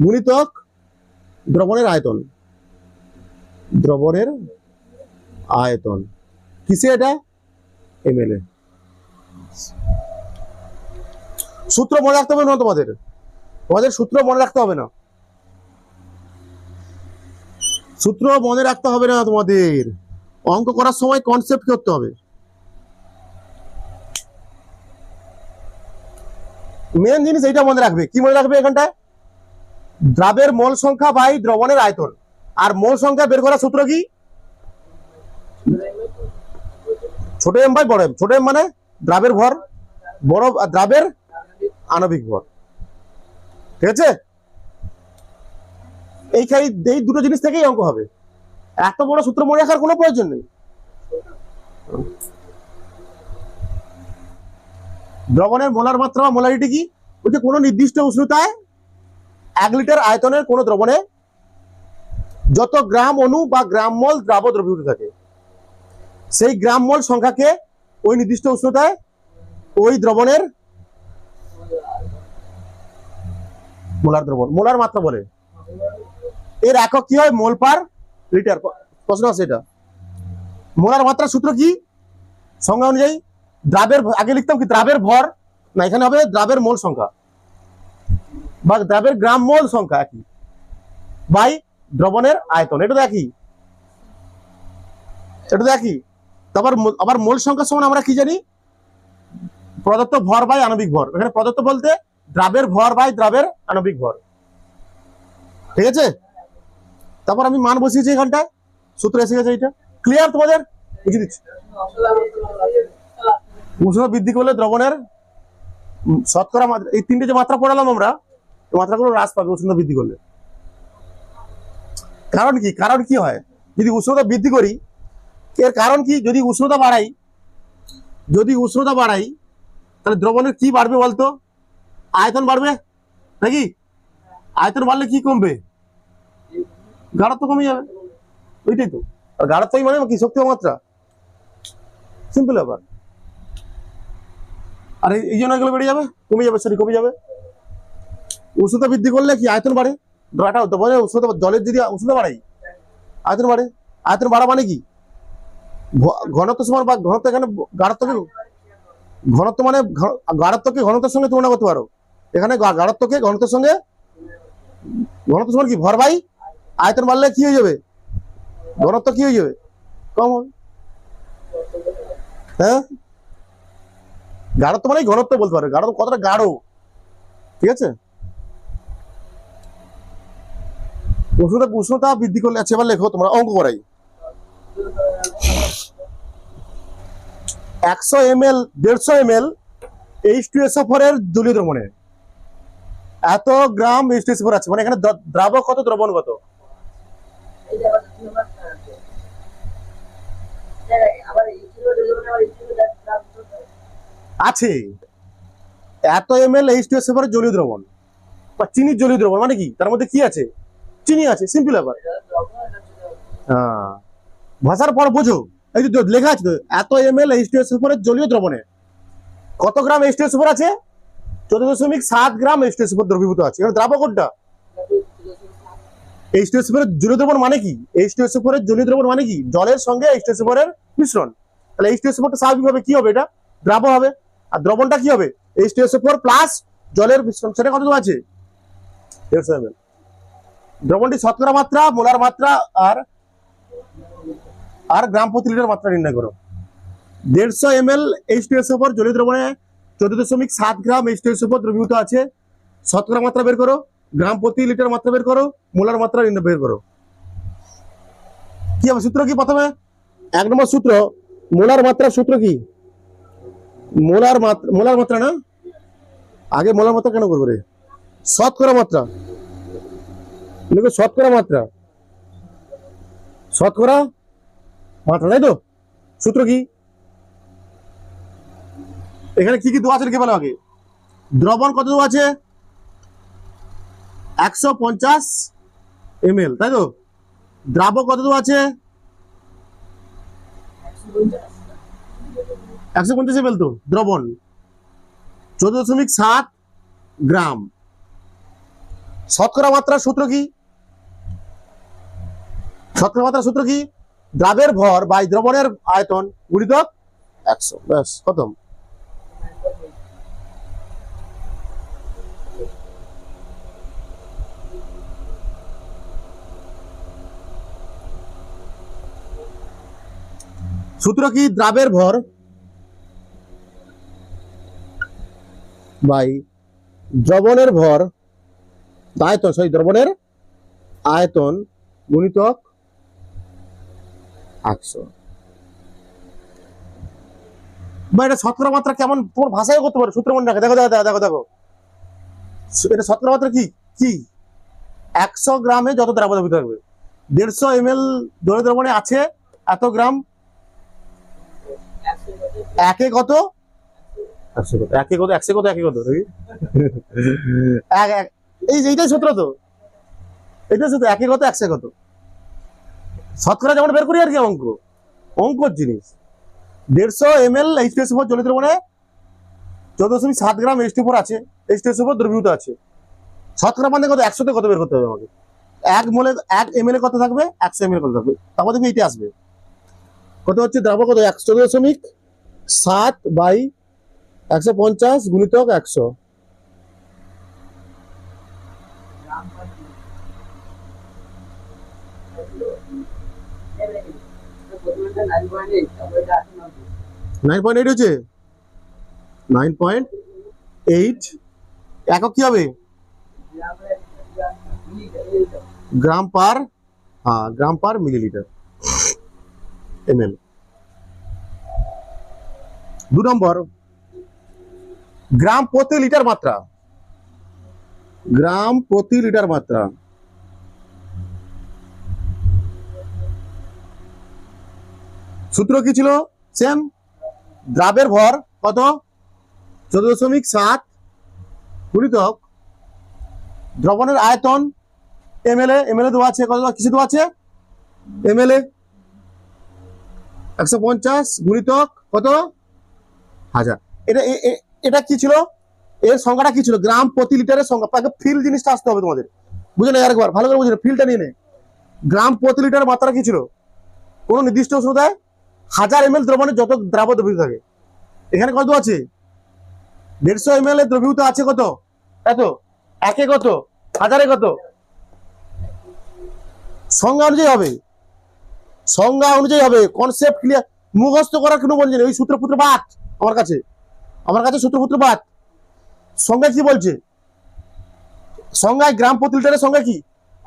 গুণিতক দ্রবণের আয়তন, দ্রবণের আয়তন কিসে, এটা এমএল এ। সূত্র মনে রাখতে হবে না তোমাদের, তোমাদের সূত্র মনে রাখতে হবে না, সূত্র মনে রাখতে হবে না তোমাদের, অঙ্ক করার সময় কনসেপ্ট করতে হবে। মেন জিনিস এইটা মনে রাখবে, কি মনে রাখবে এখানটায়, দ্রাবের মোল সংখ্যা বাই দ্রবণের আয়তন। আর মোল সংখ্যা বের করার সূত্র কি, ছোট এম বাই বড় এম। ছোট এম মানে দ্রাবের ভর, বড় দ্রাবের আণবিক ভর। ঠিক আছে, এই দুটো জিনিস থেকেই অঙ্ক হবে, এত বড় সূত্র মনে রাখার কোনো প্রয়োজন নেই। দ্রবণের মোলার মাত্রা বা মোলারিটি কি, ওই যে কোনো নির্দিষ্ট উষ্ণতায় 1 লিটার আয়তনের কোন দ্রবণে যত গ্রাম অণু বা গ্রাম মোল দ্রাব দ্রবীভূত থাকে, সেই গ্রাম মোল সংখ্যাকে ওই নির্দিষ্ট উষ্ণতায় ওই দ্রবণের মোলার দ্রবণ, মোলার মাত্রা বলে। এর একক কি হয়, মোল পার লিটার। প্রশ্ন আছে এটা। মোলার মাত্রার সূত্র কি, সংজ্ঞা অনুযায়ী দ্রাবের, আগে লিখতাম কি দ্রাবের ভর, না এখানে হবে দ্রাবের মোল সংখ্যা বা দ্রাবের গ্রাম মোল সংখ্যা একই বাই দ্রবণের আয়তন, এটা তো একই, এটা তো একই। তারপর আবার মোল সংখ্যার সমান আমরা কি জানি, প্রদত্ত ভর বাই আণবিক ভর। এখানে প্রদত্ত বলতে দ্রাবের ভর বাই দ্রাবের আণবিক ভর। ঠিক আছে, তারপর আমি মান বসিয়েছি এখানটায়, সূত্র এসে গেছে। এটা ক্লিয়ার তোমাদের, বুঝিয়ে দিচ্ছি। উষ্ণতা বৃদ্ধি করলে দ্রবণের শতকরা মাত্রা, এই তিনটে যে মাত্রা পড়ালাম আমরা, মাত্রাগুলো হ্রাস পাবে উষ্ণতা বৃদ্ধি করলে। কারণ কি, কারণ কি হয় যদি উষ্ণতা বৃদ্ধি করি, এর কারণ কি, যদি উষ্ণতা বাড়াই, যদি উষ্ণতা বাড়াই তাহলে দ্রবণের কি বাড়বে বলতো, আয়তন বাড়বে নাকি, আয়তন বাড়লে কি কমবে, গাঢ়ত্ব কমে যাবে, ওইটাই তো। আর গাঢ়ত্বই মানে কি, শক্তি মাত্রা, সিম্পল ব্যাপার। আর এই জন্য এগুলো বেড়ে যাবে, কমে যাবে, সরি কমে যাবে। উষ্ণতা বৃদ্ধি করলে কি আয়তন বাড়ে, উষ্ণতা, জলের যদি উষ্ণতা বাড়াই আয়তন বাড়ে। আয়তন বাড়া মানে কি, ঘনত্ব সমান বা ঘনত্ব, এখানে গাঢ়ত্বকে, ঘনত্ব মানে গাঢ়ত্বকে ঘনত্বের সঙ্গে তুলনা করতে পারো, এখানে গাঢ়ত্বকে ঘনত্বের সঙ্গে, ঘনত্ব সমান কি ভর বাই আয়তন বাড়লে কি হয়ে যাবে, ঘনত্ব কি হয়ে যাবে, কম হবে। হ্যাঁ, গাঢ়ত্ব মানে ঘনত্ব বলতে পারো, গাঢ় কতটা গাঢ়। ঠিক আছে, উষ্ণতা বৃদ্ধি করলে, আচ্ছা এবার লেখো, তোমরা অঙ্ক করাই। 100 ml 150 ml H2SO4 এর জলীয় দ্রবণে এত গ্রাম H2SO4 আছে, মানে এখানে দ্রাবক কত, দ্রবণ কত, আছে এত ml H2SO4 এর জলীয় দ্রবণ বা চিনির জলীয় দ্রবণ, মানে কি তার মধ্যে কি আছে, চিনি আছে, সিম্পল ব্যাপার। হ্যাঁ, ভাষার পর বোঝো, এই যে লেখা আছে তো, এত ml H2SO4 এর জলীয় দ্রবণে কত গ্রাম H2SO4 আছে, 14.7 গ্রাম H2SO4 দ্রবীভূত আছে। এবার দ্রাবক কোনটা, H2SO4 এর জলীয় দ্রবণ মানে কি, H2SO4 এর জলীয় দ্রবণ মানে কি, জলের সঙ্গে H2SO4 এর মিশ্রণ। তাহলে H2SO4 টা স্বাভাবিকভাবে কি হবে, এটা দ্রাবক হবে। আর দ্রবণটা কি হবে, H2SO4 প্লাস জলের মিশ্রণ, সেটা কত আছে 150 ml। দ্রবণটি শতকরা মাত্রা, মোলার মাত্রা আর গ্রাম প্রতি লিটার মাত্রা নির্ণয় করো। 150 ml H2SO4 জলীয় দ্রবণে 14.7 গ্রাম H2SO4 দ্রবীভূত আছে, শতকরা মাত্রা বের করো, গ্রাম প্রতি লিটার মাত্রা বের করো, মোলার মাত্রা নির্ণয় বের করো। কি হবে সূত্র কি, প্রথমে 1 নম্বর সূত্র, মোলার মাত্রার সূত্র কি, মোলার মাত্রা না, আগে মোলার মাত্রা কেন করবো রে, শতকরা মাত্রা লিখো, শতকরা মাত্রা, শতকরা মাত্রা, তাই তো। সূত্র কি, এখানে কি কি দেওয়া আছে লিখে বলো আগে। দ্রবণ কত দেওয়া আছে, 150 ml, তাই তো। দ্রাবক কত দেওয়া আছে, 150 ml তো দ্রবণ, 14.7 গ্রাম। শতকরা মাত্রার সূত্র কি? শতকরা মাত্রার সূত্র কি? দ্রাবের ভর বাই দ্রবণের আয়তন গুণিতক 100। ব্যাস খতম। সূত্র কি? দ্রাবের ভর বাই দ্রবণের ভর আয়তন, দ্রবণের আয়তন গুণিতক 100। বা এটা শতকরা মাত্রা কেমন তোমার ভাষায় করতে পারো, সূত্র মনে রাখে। দেখো দেখো দেখো দেখো, এটা শতকরা মাত্রা কি কি 100 গ্রামে যত দ্রাবক দ্রবীভূত থাকবে। 150 ml জলীয় দ্রবণে আছে এত গ্রাম, একে কত? 100 কত? একে কত? 100 কত? একে কত? এইটাই সূত্র তো, এটাই সূত্র। একে কত? 100 কত? শতকরা যেমন বের করি আর কি, অঙ্কর জিনিস। 150 ml H2SO4 জলীয় দ্রবণে 14.7 গ্রাম H2O4 আছে, H2SO4 দ্রবীভূত আছে। শতকরা মানে কত? 100 কত বের করতে হবে আমাকে? 1 ml কত থাকবে? 100 ml কত থাকবে? তারপর দেখবি এইটা আসবে কত হচ্ছে দ্রাবক কত? 14.7 বাই 150 গুণিতক 100। নাইন পয়েন্ট এইট হচ্ছে 9.8 একক কি হবে? গ্রাম পার, হ্যাঁ গ্রাম পার মিলিলিটার ml। 2 নম্বর, গ্রাম প্রতি লিটার মাত্রা। গ্রাম প্রতি লিটার মাত্রা। সূত্র কি ছিল? সেম, দ্রাবের ভর কত? 14.7 গুণিতক দ্রবণের আয়তন ml এ দেওয়া আছে কত? কিছু দেওয়া আছে ml 150 গুণিতক কত? 1000। এটা কি ছিল? এর সংখ্যাটা কি ছিল? গ্রাম প্রতি লিটারের সংখ্যা। আগে ফিল জিনিসটা আসতে হবে তোমাদের, বুঝে না? আরেকবার ভালো করে বুঝে না, ফিলটা নিয়ে নে। গ্রাম প্রতি লিটার মাত্রা কি ছিল? কোন নির্দিষ্ট উষ্ণতায় 1000 ml দ্রবণে যত দ্রাবক দ্রবীভূত থাকে। এখানে কত আছে? 150 ml এর দ্রবীভূত আছে কত? এত। একে কত? 1000 কত? সংজ্ঞা অনুযায়ী হবে, সংজ্ঞা অনুযায়ী হবে। কনসেপ্ট ক্লিয়ার, মুখস্থ করার কোনো বলছে না। ওই সূত্রপুত্র বাদ আমার কাছে সূত্রপুত্র বাদ। সংজ্ঞা কি বলছে? সংজ্ঞায় গ্রাম প্রতি লিটারের সংজ্ঞা কি?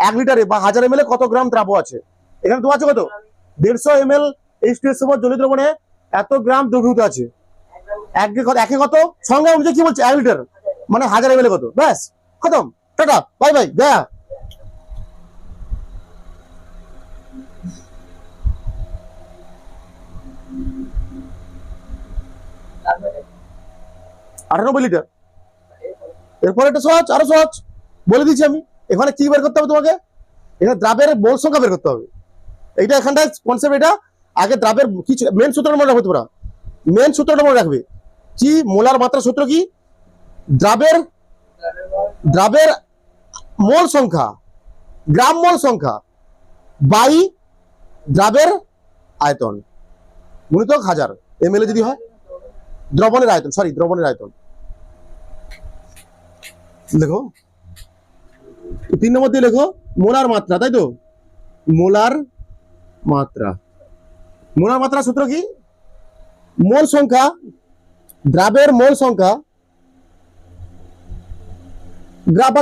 1 লিটারে বা 1000 ml কত গ্রাম দ্রাবক আছে। এখানে তো আছে কত? 150 ml H2SO4 জলীয় দ্রবণে এত গ্রাম দ্রবীভূত আছে। একে কত? সংজ্ঞা অনুযায়ী কি বলছে? 1 লিটার মানে 1000 ml কত? ব্যাস খতম। Tata bye bye Gaya. আটানব্বই লিটার। এরপরে একটা সহজ, আরো সহজ বলে দিচ্ছি আমি। এখানে কি বের করতে হবে তোমাকে? এখানে দ্রাবের মোল সংখ্যা বের করতে হবে। এইটা এখানটায় কনসেপ্ট। এটা আগে দ্রাবের কি মেন সূত্রটা মনে রাখবে তোমরা। মেন সূত্রটা মনে রাখবে কি? মোলার মাত্রা সূত্র কি? দ্রাবের মোল সংখ্যা, গ্রাম মোল সংখ্যা বাই দ্রাবের আয়তন গুণিতক 1000 ml যদি হয়। দ্রবণের আয়তন, দ্রবণের আয়তন। দেখো 3 নম্বর দিয়ে লেখো মোলার মাত্রা, তাই তো? মোলার মাত্রা সূত্র কি? মোল সংখ্যা, দ্রাবের মোল সংখ্যা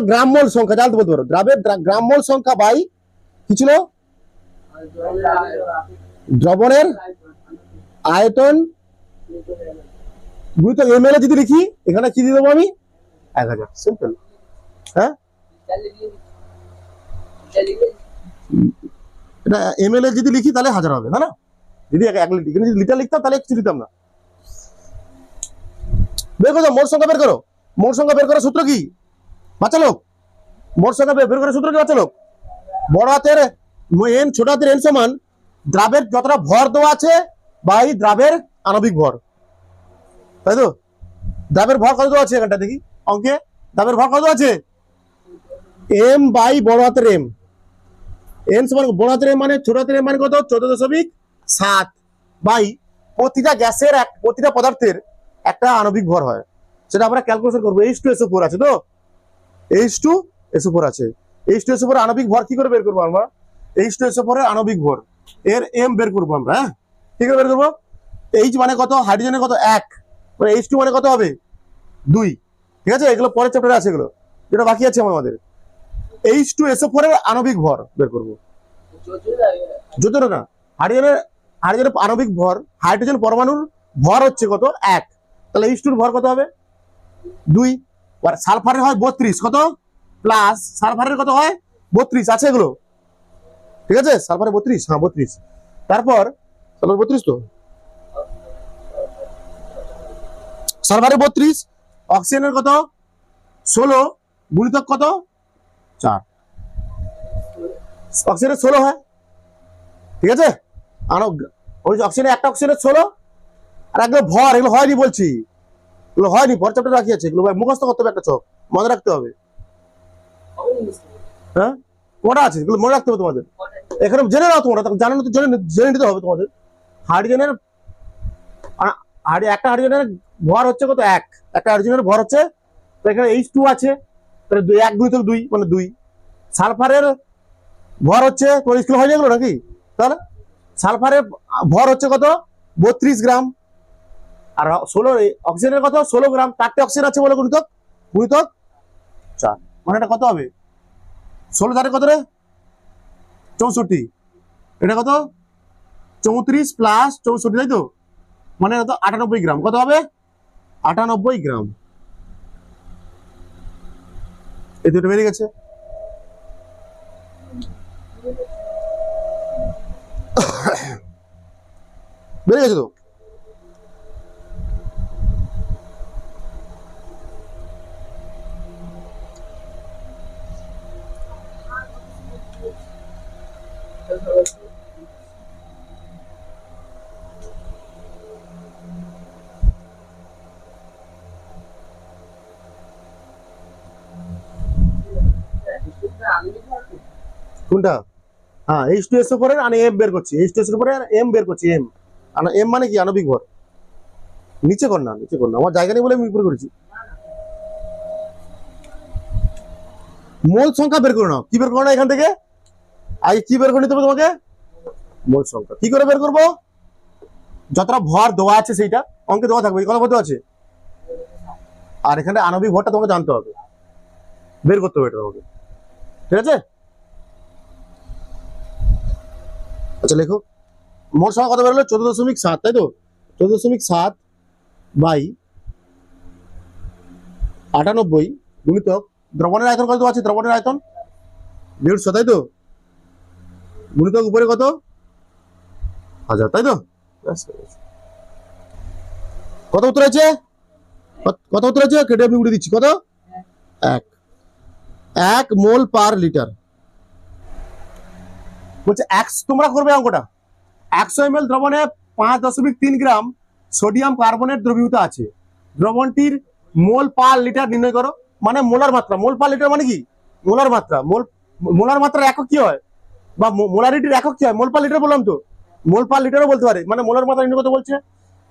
গ্রাম মোল সংখ্যা জানতে বলতে পারো। দ্রাবের গ্রাম মোল সংখ্যা বাই কি ছিল? দ্রবণের আয়তন গুণিতক ml যদি লিখি, এখানে কি দিয়ে দেবো আমি? 1000। সিম্পল। হ্যাঁ, এটা ml যদি লিখি তাহলে 1000 হবে, না? যদি 1 লিটার, যদি লিটার লিখতাম তাহলে কিছু দিতাম না। বের করো মোট সংখ্যা, বের করো মোট সংখ্যা। বের করার সূত্র কি বাচ্চা লোক? মোট সংখ্যা বের করার সূত্র কি বাচ্চা লোক? বড় হাতের n, ছোট হাতের n সমান দ্রাবের যতটা ভর দেওয়া আছে বাই দ্রাবের আণবিক ভর, তাই তো? দ্রাবের ভর কত দেওয়া আছে এখানটা দেখি অঙ্কে? ধাপের ভর কত আছে? এম বাই বড় হাতের এম। এম সমান বড় হাতের এম মানে ছোট হাতের এম মানে কত? 14.7 বাই প্রতিটা গ্যাসের প্রতিটা পদার্থের একটা আণবিক ভর হয়, সেটা আমরা ক্যালকুলেশন করবো। H2SO4 আছে তো, H2SO4 আছে। H2SO4 আণবিক ভর কি করে বের করবো আমরা? H2SO4 এর আণবিক ভর এর এম বের করবো আমরা। হ্যাঁ, কি করে বের করবো? H মানে কত? হাইড্রোজেনের কত? 1, মানে H2 মানে কত হবে? 2। ঠিক আছে, এগুলো পরের চ্যাপ্টারে আছে, এগুলো যেটা বাকি আছে আমাদের। H2SO4 এর আণবিক ভর বের করবো। যদিও না, হাইড্রোজেনের আণবিক ভর, হাইড্রোজেন পরমাণুর ভর হচ্ছে কত? 1, তাহলে H2 এর ভর কত হবে? 2। আর সালফারের হয় 32, কত প্লাস সালফারের কত হয়? 32 আছে এগুলো, ঠিক আছে। সালফারের 32, হ্যাঁ 32। তারপর সালফার 32 তো, সালফারের 32, অক্সিজেনের কত? 16 গুণিতক কত? 4। অক্সিজেনের 16 হয়, ঠিক আছে। ওই অক্সিজেনের একটা অক্সিজেনের 16, আর এগুলো ভর, এগুলো হয়নি বলছি, এগুলো হয়নি, ভর চ্যাপ্টার রাখি আছে, এগুলো মুখস্থ করতে হবে, একটা চোখ মনে রাখতে হবে। হ্যাঁ, কটা আছে এগুলো মনে রাখতে হবে তোমাদের, এখানে জেনে নাও তোমরা, জানো না তো জেনে নিতে হবে তোমাদের। হাইড্রোজেনের একটা হাইড্রোজেনের ভর হচ্ছে কত? 1, একটা হাইড্রোজেনের ভর হচ্ছে, তো এখানে H2 আছে, তাহলে 1 গুণিতক 2 মানে 2। সালফারের ভর হচ্ছে, তোর স্কুল হয়ে গেল নাকি? তাহলে সালফারের ভর হচ্ছে কত? 32 গ্রাম। আর 16 অক্সিজেনের কত? 16 গ্রাম। 4টে অক্সিজেন আছে বলে গুণিতক 4, মানে এটা কত হবে? 16 4 কত রে? 64। এটা কত? 34 প্লাস 64, তাই তো, মানে কত? 98 গ্রাম। কত হবে? 98 গ্রাম। এই দুটো বেরিয়ে গেছে। বেরিয়ে গেছে তো। কোনটা? হ্যাঁ, H2SO4 এর আমি এম বের করছি, H2SO4 এর এম বের করছি। এম এম মানে কি? আণবিক ভর। নিচে কর না, নিচে কর না, আমার জায়গা নেই বলে আমি উপরে করেছি। মোল সংখ্যা বের করে নাও। কি বের করো না এখান থেকে? আগে কি বের করে নিতে হবে তোমাকে? মোল সংখ্যা। কি করে বের করবো? যতটা ভর দেওয়া আছে সেইটা অঙ্কে দেওয়া থাকবে, কত কত আছে, আর এখানে আণবিক ভরটা তোমাকে জানতে হবে, বের করতে হবে এটা তোমাকে, ঠিক আছে। আচ্ছা লেখো, মোট সংখ্যা কত বেরোলো? 14.7, তাই তো। 14.7 বাই 98 গুণিতক দ্রবণের আয়তন কত আছে? দ্রবণের আয়তন 150, তাই তো, গুণিতক উপরে কত? 1000, তাই তো। কত উত্তর আছে? কত উত্তর আছে? কেটে আমি উড়ে দিচ্ছি। কত? 1 মোল পার লিটার। বলছে তোমরা করবে অঙ্কটা। 100 ml দ্রবণে 5.3 গ্রাম সোডিয়াম কার্বনেট দ্রবীভূত আছে। দ্রবণটির মোল পার লিটার নির্ণয় করো। মানে মোলার মাত্রা। মোল পার লিটার মানে কি? মোলার মাত্রা। মোলার মাত্রার একক কি হয়, বা মোলারিটির একক কি হয়? মোল পার লিটার বললাম তো, মোল পার লিটারও বলতে পারে। মানে মোলার মাত্রা নির্ণয় করতে বলছে।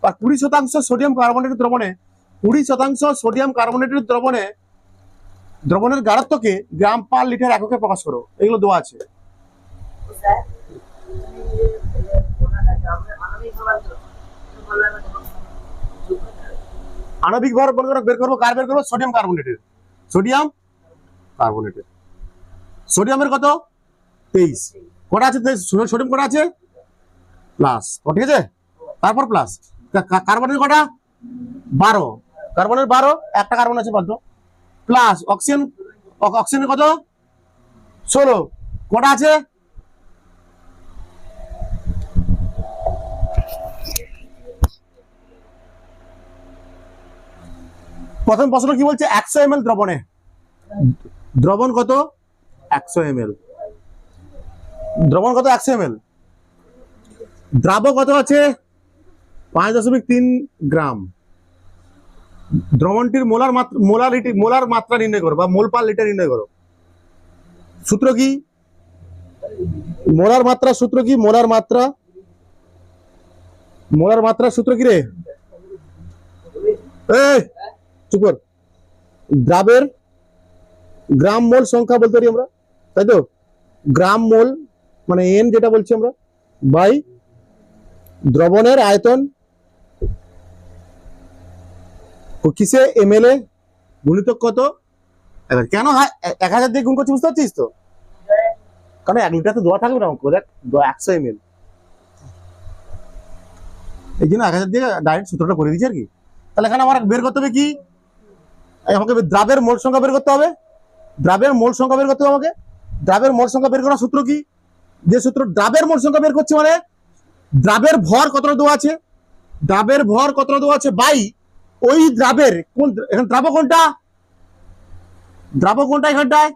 আর 20% সোডিয়াম কার্বনেটের দ্রবণে 20% সোডিয়াম কার্বনেটের দ্রবণের গাঢ়ত্বকে গ্রাম পার লিটার এককে প্রকাশ করো। এগুলো দেওয়া আছে। আণবিক ভর বের করবো, কার বের করবো? সোডিয়াম কার্বনেটের। সোডিয়ামের কত? 23। কটা আছে? সোডিয়াম কটা আছে? প্লাস, ঠিক আছে। তারপর প্লাস কার্বনের কটা? 12। কার্বনের 12, একটা কার্বন আছে মাত্র। প্লাস অক্সিজেনের কত? 16। কটা আছে? প্রথম প্রশ্ন কি বলছে? 100 ml দ্রবণে, দ্রবণ কত? 100 ml। দ্রবণ কত? 100 ml। দ্রাবক কত আছে? 5.3 গ্রাম। দ্রবণটির মোলার মাত্রা নির্ণয় করো বা মোল পার লিটার নির্ণয় করো। সূত্র কি? মোলার মাত্রা সূত্র কি? মোলার মাত্রা সূত্র কি রে? চুপ কর। দ্রাবের গ্রাম মোল সংখ্যা বলতে পারি আমরা, তাই তো? গ্রাম মোল মানে এন যেটা বলছি আমরা, বাই দ্রবণের আয়তন কিসে এমএল এ গুণিতক কত। কেন 1000 দিয়ে গুণ করছি বুঝতে পারছিস তো? কারণ 1 লিটার তো দেওয়া থাকবে না, 100 ml, এই জন্য 1000 দিয়ে ডাইরেক্ট সূত্রটা করে দিচ্ছি আর কি। তাহলে এখানে আমার বের করতে হবে কি? আমাকে দ্রাবের মোল সংখ্যা বের করতে হবে। দ্রাবের মোল সংখ্যা বের করতে হবে আমাকে। দ্রাবের মোল সংখ্যা বের করার সূত্র কি? যে সূত্র দ্রাবের মোল সংখ্যা বের করছি মানে দ্রাবের ভর কতটা দেওয়া আছে, দ্রাবের ভর কতটা দেওয়া আছে বাই ওই দ্রাবের কোন, এখন দ্রাব কোনটা, এখানটায়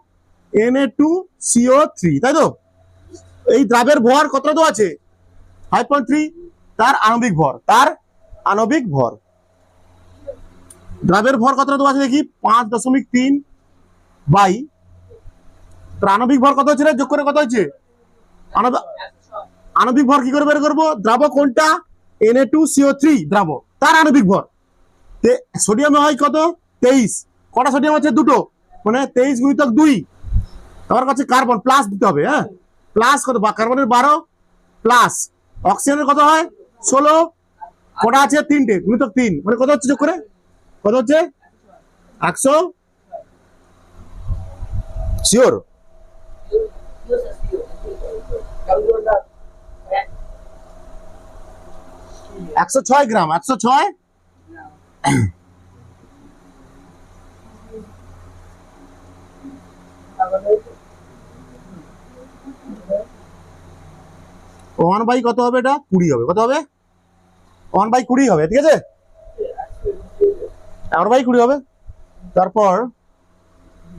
Na2CO3, তাই তো? এই দ্রাবের ভর কতটা দেওয়া আছে 5.3, তার আণবিক ভর, দ্রাবের ভর কতটা দেওয়া আছে দেখি 5.3 বাই তার আণবিক ভর কত হচ্ছে, যোগ করে কত হচ্ছে আণবিক ভর কি করে বের করবো? দ্রাব কোনটা? Na2CO3 দ্রাব, তার আণবিক ভর। সোডিয়াম হয় কত? 23, কটা সোডিয়াম আছে? দুটো, মানে 23 গুণিতক 2। আমার কাছে কার্বন প্লাস দিতে হবে, হ্যাঁ প্লাস কত, কার্বনের 12 প্লাস অক্সিজেনের কত হয় 16, কটা আছে? 3টে, গুণিতক 3, মানে কত হচ্ছে যোগ করে কত হচ্ছে 100। শিওর? 106 গ্রাম, 106। ওয়ান বাই কত হবে? এটা 20 হবে। কত হবে? 1/20 হবে, ঠিক আছে? 1/20 হবে। তারপর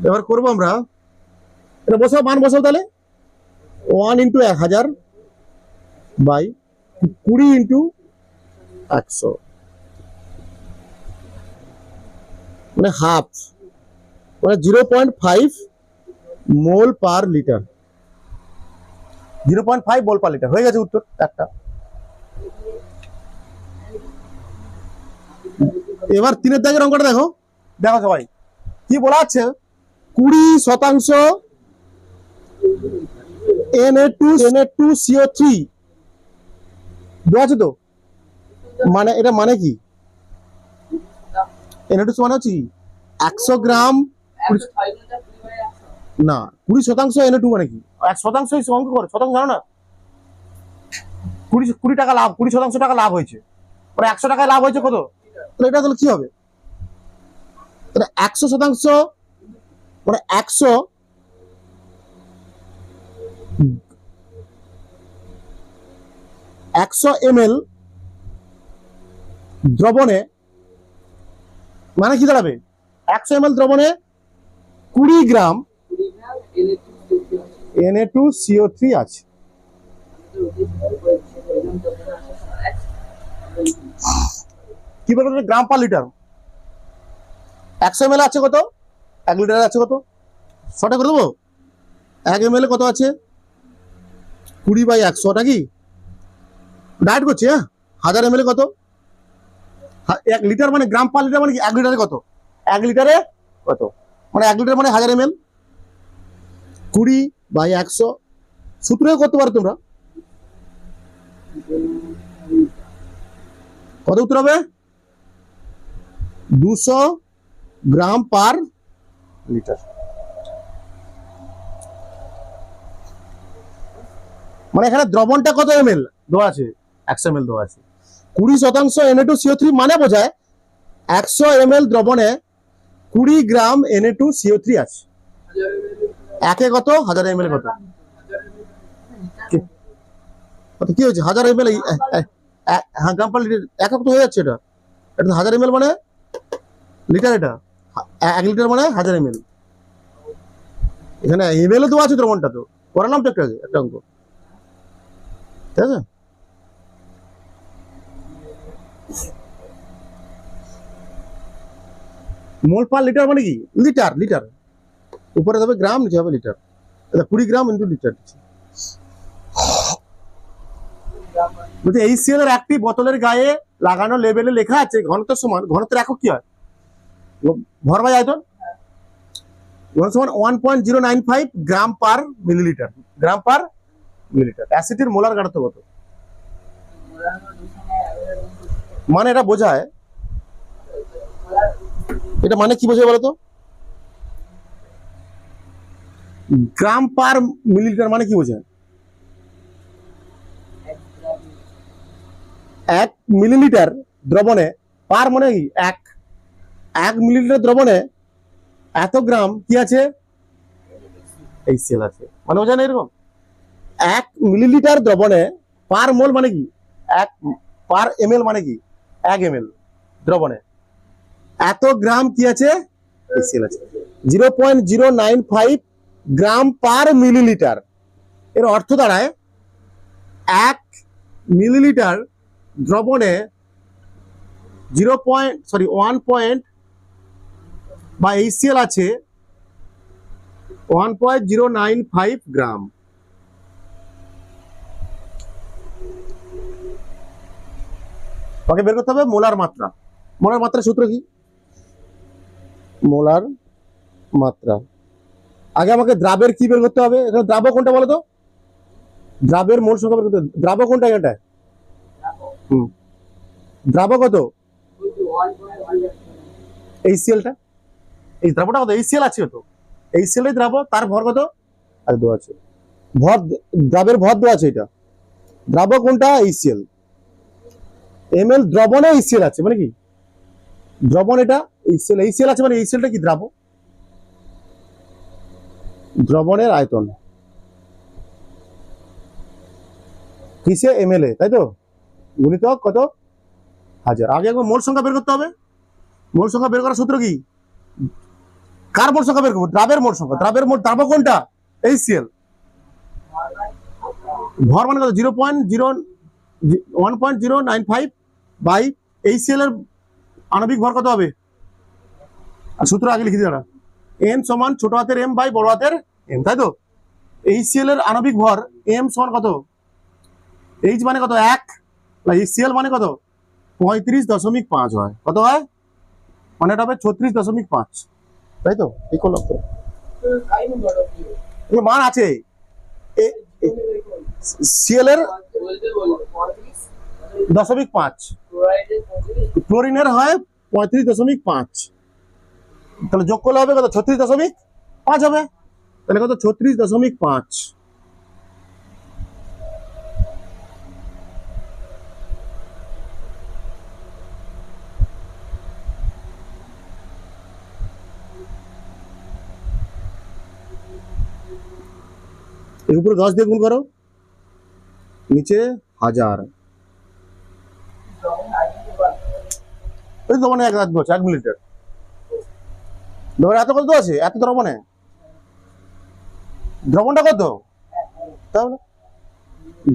এবার করবো আমরা, এটা বসাও, মান বসাও তাহলে। 1 × 1000 বাই 20 × 100, মানে হাফ, মানে 0.5 মোল পার লিটার। 0.5 মোল পার লিটার হয়ে গেছে উত্তর একটা। এবার 3 দাগের অঙ্কটা দেখো সবাই কি বলা আছে, 20% Na2CO3 দেওয়া আছে তো, মানে এটা মানে কি? Na2 মানে হচ্ছে 100 গ্রাম, না 20% Na2 মানে কি? 1% অঙ্ক করে, শতাংশ জানো না? 20 টাকা লাভ, 20% টাকা লাভ হয়েছে, মানে 100 টাকায় লাভ হয়েছে কত? তাহলে এটা তাহলে কি হবে? তাহলে 100% মানে 100 ml দ্রবণে, মানে কি দাঁড়াবে? 100 ml দ্রবণে 20 গ্রাম Na2CO3 আছে। কি বলবো? গ্রাম পার লিটার। 100 ml আছে কত? 1 লিটার আছে কত? শর্টে করে দেবো। 1 ml কত আছে? 20/100, নাকি ডায়েট করছি? হ্যাঁ 1000 ml কত? 1 লিটার, মানে গ্রাম পার লিটার মানে কি 1 লিটারে কত? 1 লিটারে কত, মানে 1 লিটার মানে 1000 ml, 20/100 সূত্রে করতে পারো তোমরা। কত উত্তর হবে? 200 গ্রাম পার লিটার। মানে এখানে দ্রবণটা কত ml দেওয়া আছে? 100 ml দেওয়া আছে। 20% Na2CO3 মানে বোঝায় 100 ml দ্রবণে 20 গ্রাম Na2CO3 আছে। একে কত? 1000 ml কত? কি হয়েছে? 1000 ml, হ্যাঁ গ্রাম পার লিটার, একক তো হয়ে যাচ্ছে এটা। এটা 1000 ml মানে লিটার, এটা 1 লিটার মানে 1000 ml। এখানে ml তো আছে দ্রবণটা, তো করালাম তো একটা অঙ্ক, ঠিক আছে? মোল পার লিটার মানে কি? Litre, litre. উপরে হবে গ্রাম, নিচে হবে লিটার। এটা 20 গ্রাম ইন্টু লিটার। বলছে HCl এর একটি বোতলের গায়ে লাগানো লেবেলে লেখা আছে ঘনত্বের সমান, ঘনত্বের একক কি হয়? ভর বাই আয়তন। সমান 1.095 গ্রাম পার মিলিলিটার। গ্রাম পার মিলিলিটার। অ্যাসিডের মোলার গাঢ়ত্ব কত? মানে এটা বোঝায়, এটা মানে কি বোঝায় বলতো? গ্রাম পার মিলিলিটার মানে কি বোঝায়? 1 মিলিলিটার দ্রবণে, পার মানে কি? 1 মিলিলিটার দ্রবণে এত গ্রাম কি আছে? HCl আছে। মানে বোঝায় না এরকম? 1 মিলিলিটার দ্রবণে পার মোল মানে কি? 1 পার ml মানে কি? 1 ml দ্রবণে এত গ্রাম কি আছে? HCl আছে। 0.095 গ্রাম পার মিলিলিটার। এর অর্থ দাঁড়ায় 1 মিলিলিটার দ্রবণে 1 বা HCl আছে 1.095 গ্রাম। ওকে বের করতে হবে মোলার মাত্রা। মোলার মাত্রার সূত্র কি? মোলার মাত্রা। আগে আমাকে দ্রাবের কি বের করতে হবে? এখানে দ্রাবক কোনটা বলো তো? দ্রাবের মোল সংখ্যা বের করতে হবে। দ্রাবক কোনটা এটা? দ্রাবক কত? HClটা। এই দ্রাবকটা কত? HCl আছে তো। HCl এর দ্রাবক, তার ভর কত? আর দেওয়া আছে। ভর, দ্রাবের ভর দেওয়া আছে। এটা দ্রাবক কোনটা? HCl। ml দ্রবণে HCl আছে মানে কি? দ্রবণ এটা HCl আছে মানে HClটা কি? দ্রাবক। দ্রবণের আয়তন কিসে? ml এ, তাই তো? গুণিতক কত? 1000। আগে একবার মোল সংখ্যা বের করতে হবে। মোল সংখ্যা বের করার সূত্র কি? কার মোল সংখ্যা বের করবো? দ্রাবের মোল সংখ্যা। দ্রাবক কোনটা? HCl। ভর মানে কত? 1.095 বাই HCl এর আণবিক ভর কত হবে? আর সূত্র আগে লিখে দিও। n সমান ছোট হাতের m বাই বড় হাতের m, তাই তো? HCl এর আণবিক ভর m সমান কত? H মানে কত? 1, HCl মানে কত? 35.5 হয়। কত হয়? মানে এটা হবে 36.5, তাই তো? এই করলাম তো, মান আছে Cl এর 0.5, ক্লোরিনের হয় 35.5। তাহলে যোগ করলে হবে কত? 36.5 হবে। তাহলে কত? 36.5। এর উপরে 10 দিয়ে গুণ করো, নিচে 1000। ওই দ্রবণে 1 মিলিলিটার। দ্রবণে এত কত আছে? এত দ্রবণে দ্রবণটা কত? তাহলে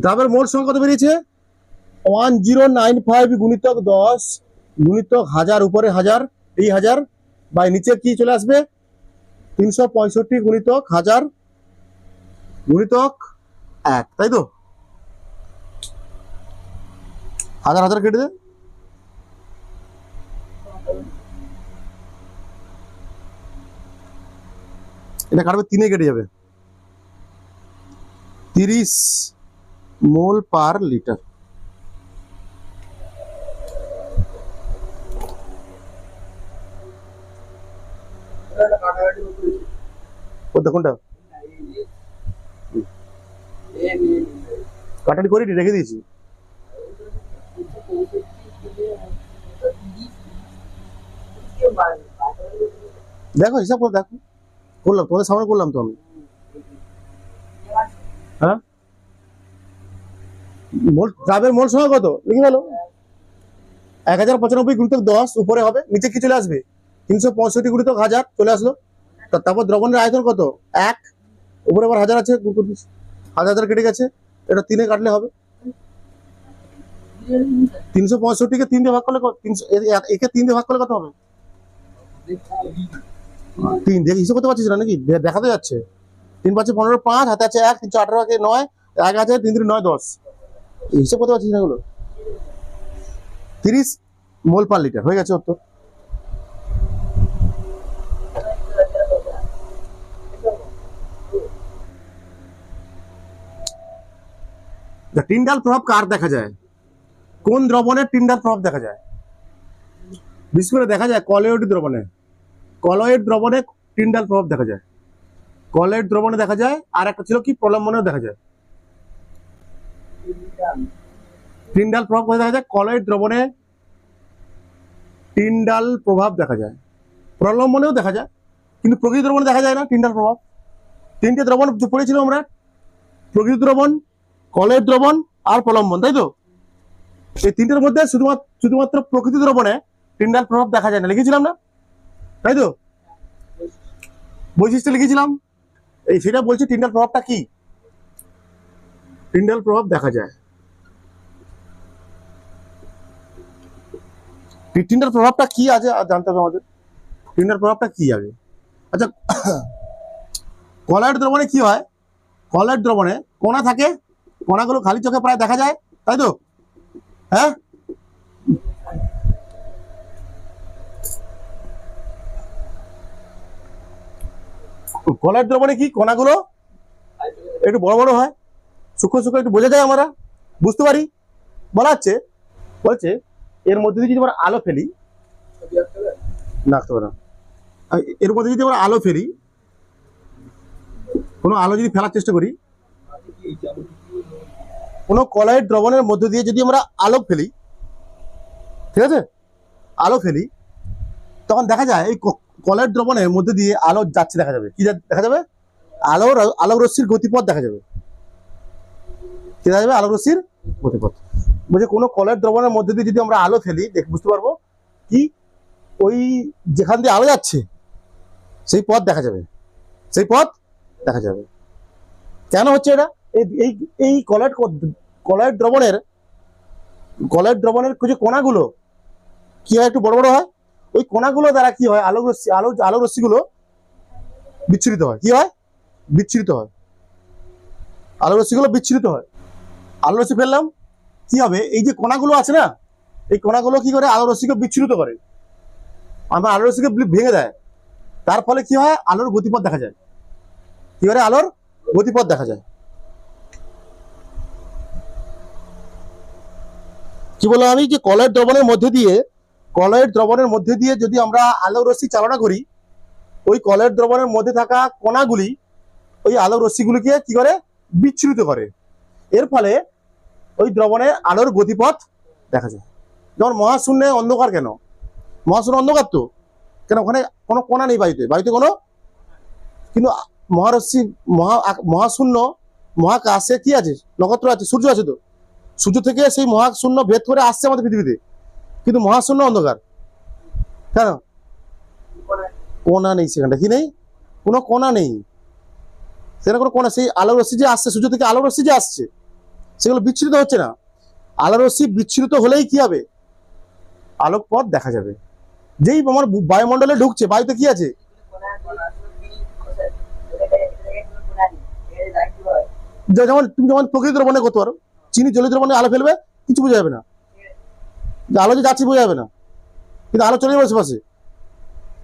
দ্রাবের মোল সংখ্যা কত বেরিয়েছে? 1095 গুণিতক 10 গুণিতক 1000, উপরে 1000, এই 1000 বাই নিচে কি চলে আসবে? 365 গুণিতক 1000 গুণিতক 1, তাই তো? 1000 কেটে দে। এটা কাটবে 3 কেটে যাবে। 30 মোল পার লিটার। কোনটা? কাটাটি করে রেখে দিয়েছি। দেখো হিসাব করে দেখো, করলাম তোমাদের সামনে করলাম তো আমি। হ্যাঁ, দ্রাবের মোল সংখ্যা কত লিখে গেল? 1095 গুণিতক 10, উপরে হবে, নিচে কি চলে আসবে? 365 গুণিতক 1000 চলে আসলো। তারপর দ্রবণের আয়তন কত? 1, উপরে আবার 1000 আছে, 1000 কেটে গেছে। এটা 3 কাটলে হবে। 365 কে 3 দিয়ে ভাগ করলে, একে 3 দিয়ে ভাগ করলে কত হবে? তিন দেখে হিসেব করতে পারছিস না নাকি? দেখাতে যাচ্ছে 3 5 15 5 হাতে আছে 1 3 4 18 কে 9 এক আছে 3 3 9 10 হিসেব করতে পারছিস না এগুলো? 30 মোল পার লিটার হয়ে গেছে উত্তর। টিন্ডাল প্রভাব কার দেখা যায়? কোন দ্রবণের টিন্ডাল প্রভাব দেখা যায়? বিশেষ করে দেখা যায় কলয়েড দ্রবণে। কলয়েড দ্রবণে টিন্ডাল প্রভাব দেখা যায়। কলয়েড দ্রবণে দেখা যায়, আর একটা ছিল কি প্রলম্বনেও দেখা যায়। টিন্ডাল প্রভাব কোথায় দেখা যায়? কলয়েড দ্রবণে টিন্ডাল প্রভাব দেখা যায়, প্রলম্বনেও দেখা যায়, কিন্তু প্রকৃতি দ্রবণে দেখা যায় না টিন্ডাল প্রভাব। তিনটে দ্রবণ পড়েছিল আমরা, প্রকৃতি দ্রবণ, কলয়েড দ্রবণ আর প্রলম্বন, তাই তো? এই তিনটের মধ্যে শুধুমাত্র প্রকৃতি দ্রবণে টিন্ডাল প্রভাব দেখা যায় না, লিখেছিলাম না, তাই তো? বৈশিষ্ট্য লিখেছিলাম। এই সেটা বলছি টিন্ডাল প্রভাবটা কি। টিন্ডাল প্রভাব দেখা যায়, টিন্ডাল প্রভাবটা কি আছে জানতে হবে আমাদের। টিন্ডাল প্রভাবটা কি আগে? আচ্ছা, কলয়েড দ্রবণে কি হয়? কলয়েড দ্রবণে কণা থাকে, কণাগুলো খালি চোখে প্রায় দেখা যায়, তাই তো? হ্যাঁ, কলয়েড দ্রবণে কি কণাগুলো একটু বড় বড় হয়, সূক্ষ্ম সূক্ষ্ম, একটু বোঝা যায়, আমরা বুঝতে পারি। বলা হচ্ছে, বলছে এর মধ্যে দিয়ে যদি আমরা আলো ফেলি, না আসতে পারে না, এর মধ্যে যদি আমরা আলো ফেলি, কোনো আলো যদি ফেলার চেষ্টা করি, কোনো কলয়েড দ্রবণের মধ্যে দিয়ে যদি আমরা আলো ফেলি, ঠিক আছে, আলো ফেলি, তখন দেখা যায় এই কলয়েড দ্রবণের মধ্যে দিয়ে আলো যাচ্ছে, দেখা যাবে কি দেখা যাবে? আলো রশ্মির গতিপথ দেখা যাবে। কি দেখা যাবে? আলো রশ্মির গতিপথ। বলছে কোনো কলয়েড দ্রবণের মধ্যে দিয়ে যদি আমরা আলো ফেলি, বুঝতে পারবো কি ওই যেখান দিয়ে আলো যাচ্ছে সেই পথ দেখা যাবে, সেই পথ দেখা যাবে। কেন হচ্ছে এটা? এই এই কলয়েড দ্রবণের যে কণাগুলো কি হয়, একটু বড় বড় হয়, ওই কণাগুলো দ্বারা কি হয়, আলো রশ্মিগুলো বিচ্ছুরিত হয়। কি হয়? বিচ্ছুরিত হয়, আলো রশ্মিগুলো বিচ্ছুরিত হয়। আলো রশ্মি ফেললাম, কি হবে? এই যে কণাগুলো আছে না, এই কণাগুলো কি করে? আলো রশ্মিকে বিচ্ছুরিত করে, আমরা আলো রশ্মিকে ভেঙে দেয়। তার ফলে কি হয়? আলোর গতিপথ দেখা যায়। কি করে? আলোর গতিপথ দেখা যায়। কি বললাম আমি? যে কলয়েড দ্রবণের মধ্যে দিয়ে যদি আমরা আলো রশ্মি চালনা করি, ওই কলয়েড দ্রবণের মধ্যে থাকা কণাগুলি ওই আলো রশ্মিগুলিকে কি করে? বিচ্ছুরিত করে। এর ফলে ওই দ্রবণের আলোর গতিপথ দেখা যায়। যেমন মহাশূন্যে অন্ধকার কেন? মহাশূন্য অন্ধকার তো কেন? ওখানে কোনো কণা নেই, বায়ুতে কোনো, কিন্তু মহাশূন্য, মহাকাশে কি আছে? নক্ষত্র আছে, সূর্য আছে, তো সূর্য থেকে সেই মহাশূন্য ভেদ করে আসছে আমাদের পৃথিবীতে, কিন্তু মহাশূন্য অন্ধকার কেন? কণা নেই সেখানটা। কি নেই? কোনো কণা নেই সেখানে, কোনো কণা। সেই আলো রশ্মি যে আসছে, সূর্য থেকে আলো রশ্মি যে আসছে, সেগুলো বিচ্ছুরিত হচ্ছে না। আলো রশ্মি বিচ্ছুরিত হলেই কি হবে? আলোক পথ দেখা যাবে। যেই আমার বায়ুমণ্ডলে ঢুকছে, বায়ুতে কি আছে? তুমি যেমন প্রকৃতি দ্রবণে করতে পারো, চিনি জলীয় দ্রবণে আলো ফেলবে, কিছু বোঝা যাবে না, যে আলো যে যাচ্ছে বোঝা যাবে না, কিন্তু আলো চলে যাবে আশেপাশে।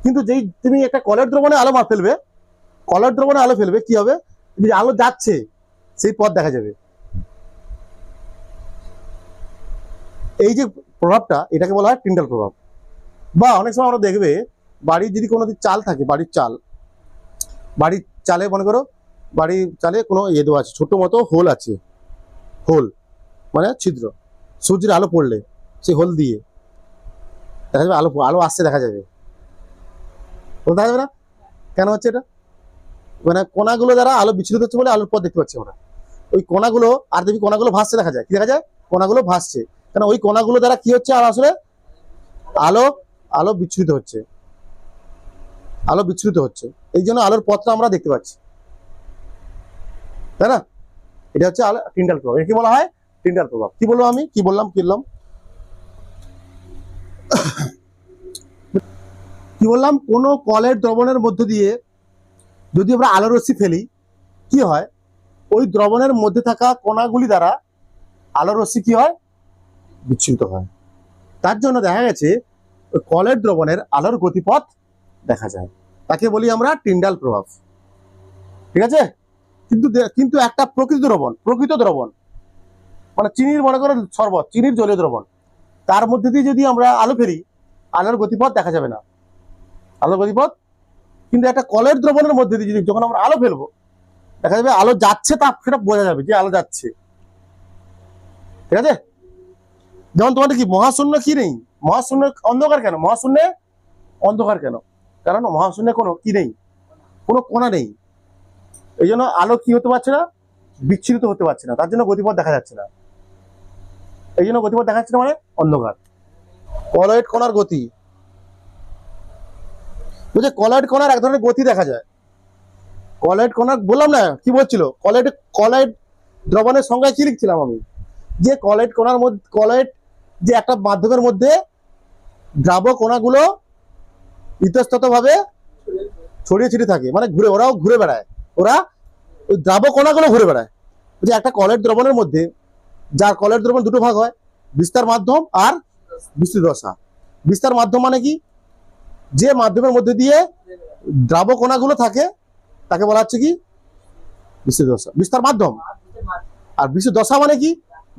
কিন্তু যেই তুমি একটা কলয়েড দ্রবণে আলো ফেলবে, কলয়েড দ্রবণে আলো ফেলবে, কি হবে? যে আলো যাচ্ছে সেই পথ দেখা যাবে। এই যে প্রভাবটা, এটাকে বলা হয় টিন্ডাল প্রভাব। বা অনেক সময় আমরা দেখবে বাড়ির যদি কোনো চাল থাকে, বাড়ির চালে মনে করো, বাড়ির চালে কোনো দেওয়া আছে, ছোট মতো হোল আছে, হোল মানে ছিদ্র, সূর্যের আলো পড়লে সেই হোল দিয়ে দেখা যাবে আলো আসছে, দেখা যাবে, দেখা যাবে না? কেন হচ্ছে এটা? মানে কণাগুলো দ্বারা আলো বিচ্ছুরিত হচ্ছে বলে আলোর পথ দেখতে পাচ্ছি আমরা। ওই কণাগুলো, আর দেখবি কণাগুলো ভাসছে, দেখা যায়। কি দেখা যায়? কণাগুলো ভাসছে, কারণ ওই কণাগুলো দ্বারা কি হচ্ছে? আর আসলে আলো বিচ্ছুরিত হচ্ছে, এই জন্য আলোর পথটা আমরা দেখতে পাচ্ছি, তাই না? এটা হচ্ছে টিন্ডাল প্রভাব। একে বলা হয় টিন্ডাল প্রভাব। কি বললাম আমি? কি বললাম? কি বললাম, কোনো কলের দ্রবণের মধ্যে দিয়ে যদি আমরা আলোর রশ্মি ফেলি, কি হয়, ওই দ্রবণের মধ্যে থাকা কণাগুলি দ্বারা আলোর রশ্মি কি হয়, বিচ্ছুরিত হয়। তার জন্য দেখা গেছে ওই কলের দ্রবণের আলোর গতিপথ দেখা যায়, তাকে বলি আমরা টিন্ডাল প্রভাব। ঠিক আছে, কিন্তু একটা প্রকৃত দ্রবণ মানে চিনির, মনে করো শরবত, চিনির জলীয় দ্রবণ, তার মধ্যে দিয়ে যদি আমরা আলো ফেলি, আলোর গতিপথ দেখা যাবে না, আলোর গতিপথ। কিন্তু একটা কলের দ্রবণের মধ্যে দিয়ে যদি যখন আমরা আলো ফেলবো, দেখা যাবে আলো যাচ্ছে, তা সেটা বোঝা যাবে যে আলো যাচ্ছে। ঠিক আছে, যেমন তোমাদের কি মহাশূন্য কি নেই, মহাশূন্য অন্ধকার কেন, মহাশূন্যে অন্ধকার কেন, কারণ মহাশূন্যে কোনো কি নেই, কোনো কণা নেই, এই জন্য আলো কি হতে পারছে না, বিচ্ছুরিত হতে পারছে না, তার জন্য গতিপথ দেখা যাচ্ছে না, এই জন্য গতিপথ দেখা যাচ্ছে না, মানে অন্ধকার। কলয়েড কণার গতি, বুঝে, কলয়েড কণার এক ধরনের গতি দেখা যায়। কলয়েড কণা বললাম না, কি বলছিল, কলয়েড দ্রবণের সংজ্ঞায় কি লিখছিলাম আমি, যে কলয়েড কণার মধ্যে, কলয়েড যে একটা মাধ্যমের মধ্যে দ্রাবক কণাগুলো ইতস্তত ভাবে ছড়িয়ে ছিটিয়ে থাকে, মানে ওরাও ঘুরে বেড়ায়, ওরা ওই দ্রাবক কণাগুলো ঘুরে বেড়ায়। যে একটা কলের দ্রবণের মধ্যে, যার কলের দ্রবণ দুটো ভাগ হয়, বিস্তার মাধ্যম আর বিস্তৃত দশা। বিস্তার মাধ্যম মানে কি, যে মাধ্যমের মধ্যে দিয়ে দ্রাবক কণাগুলো থাকে তাকে বলা হচ্ছে কি, বিস্তৃত দশা, বিস্তার মাধ্যম। আর বিস্তৃত দশা মানে কি,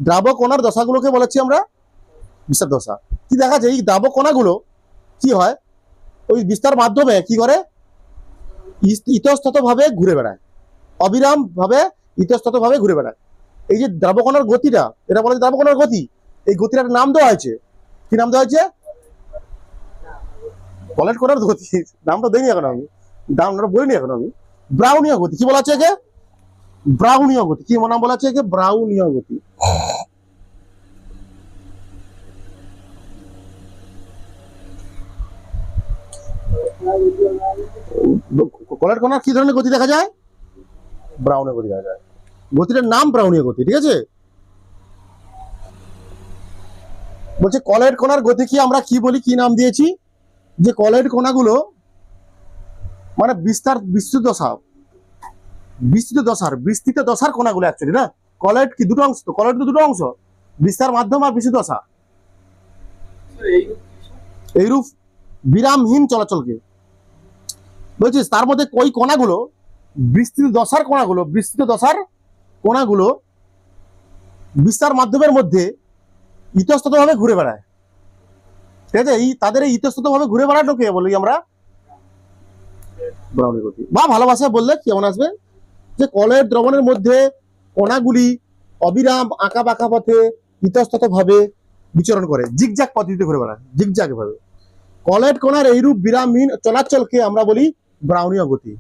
দ্রাবক কণার দশাগুলোকে বলাচ্ছি আমরা বিস্তার দশা। কি দেখা যায়, এই দ্রাবক কণাগুলো কি হয়, ওই বিস্তার মাধ্যমে কি করে, ইতস্তত ভাবে ঘুরে বেড়ায়, অবিরাম ভাবে ইতস্তত ভাবে ঘুরে বেড়ায়। এই যে দ্রাবকণার গতিটা, এটা বলা হয় দ্রাবকণার গতি, এই গতির একটা নাম দেওয়া হয়েছে, কি নাম দেওয়া হয়েছে, কলের কণার গতি। নামটা দেয়নি এখন আমি, নামটা বলিনি এখন আমি। ব্রাউনীয় গতি, কি বলা হচ্ছে একে, ব্রাউনীয় গতি, কি নাম বলা হচ্ছে একে, ব্রাউনীয় গতি। কলের কণার কি ধরনের গতি দেখা যায়, ব্রাউনীয় গতি দেখা যায়, গতিটার নাম ব্রাউনীয় গতি। ঠিক আছে, বলছে কলের কণার গতি কি আমরা কি বলি, কি নাম দিয়েছি, যে কলের কণাগুলো মানে বিস্তৃত দশার কণাগুলো অ্যাকচুয়ালি না, কলের কি দুটো অংশ, তো কলের তো দুটো অংশ, বিস্তার মাধ্যম আর বিস্তৃত দশা। এইরূপ বিরামহীন চলাচলকে বলছিস, তার মধ্যে ওই কণাগুলো, বিস্তৃত দশার কণাগুলো বিস্তার মাধ্যমের মধ্যে ইতস্তত ভাবে ঘুরে বেড়ায়। ঠিক আছে, এই তাদের এই ইতস্তত ভাবে ঘুরে বেড়ানোকে বলি আমরা ব্রাউনীয় গতি। বা ভালোবাসায় বললে কেমন আসবে, যে কলের দ্রবণের মধ্যে কণাগুলি অবিরাম আঁকা বাঁকা পথে ইতস্তত ভাবে বিচরণ করে, জিগজ্যাগ পদ্ধতিতে ঘুরে বেড়ায়, জিগজ্যাগ ভাবে। কলের কণার এইরূপ বিরামহীন চলাচলকে আমরা বলি ব্রাউনীয় গতি।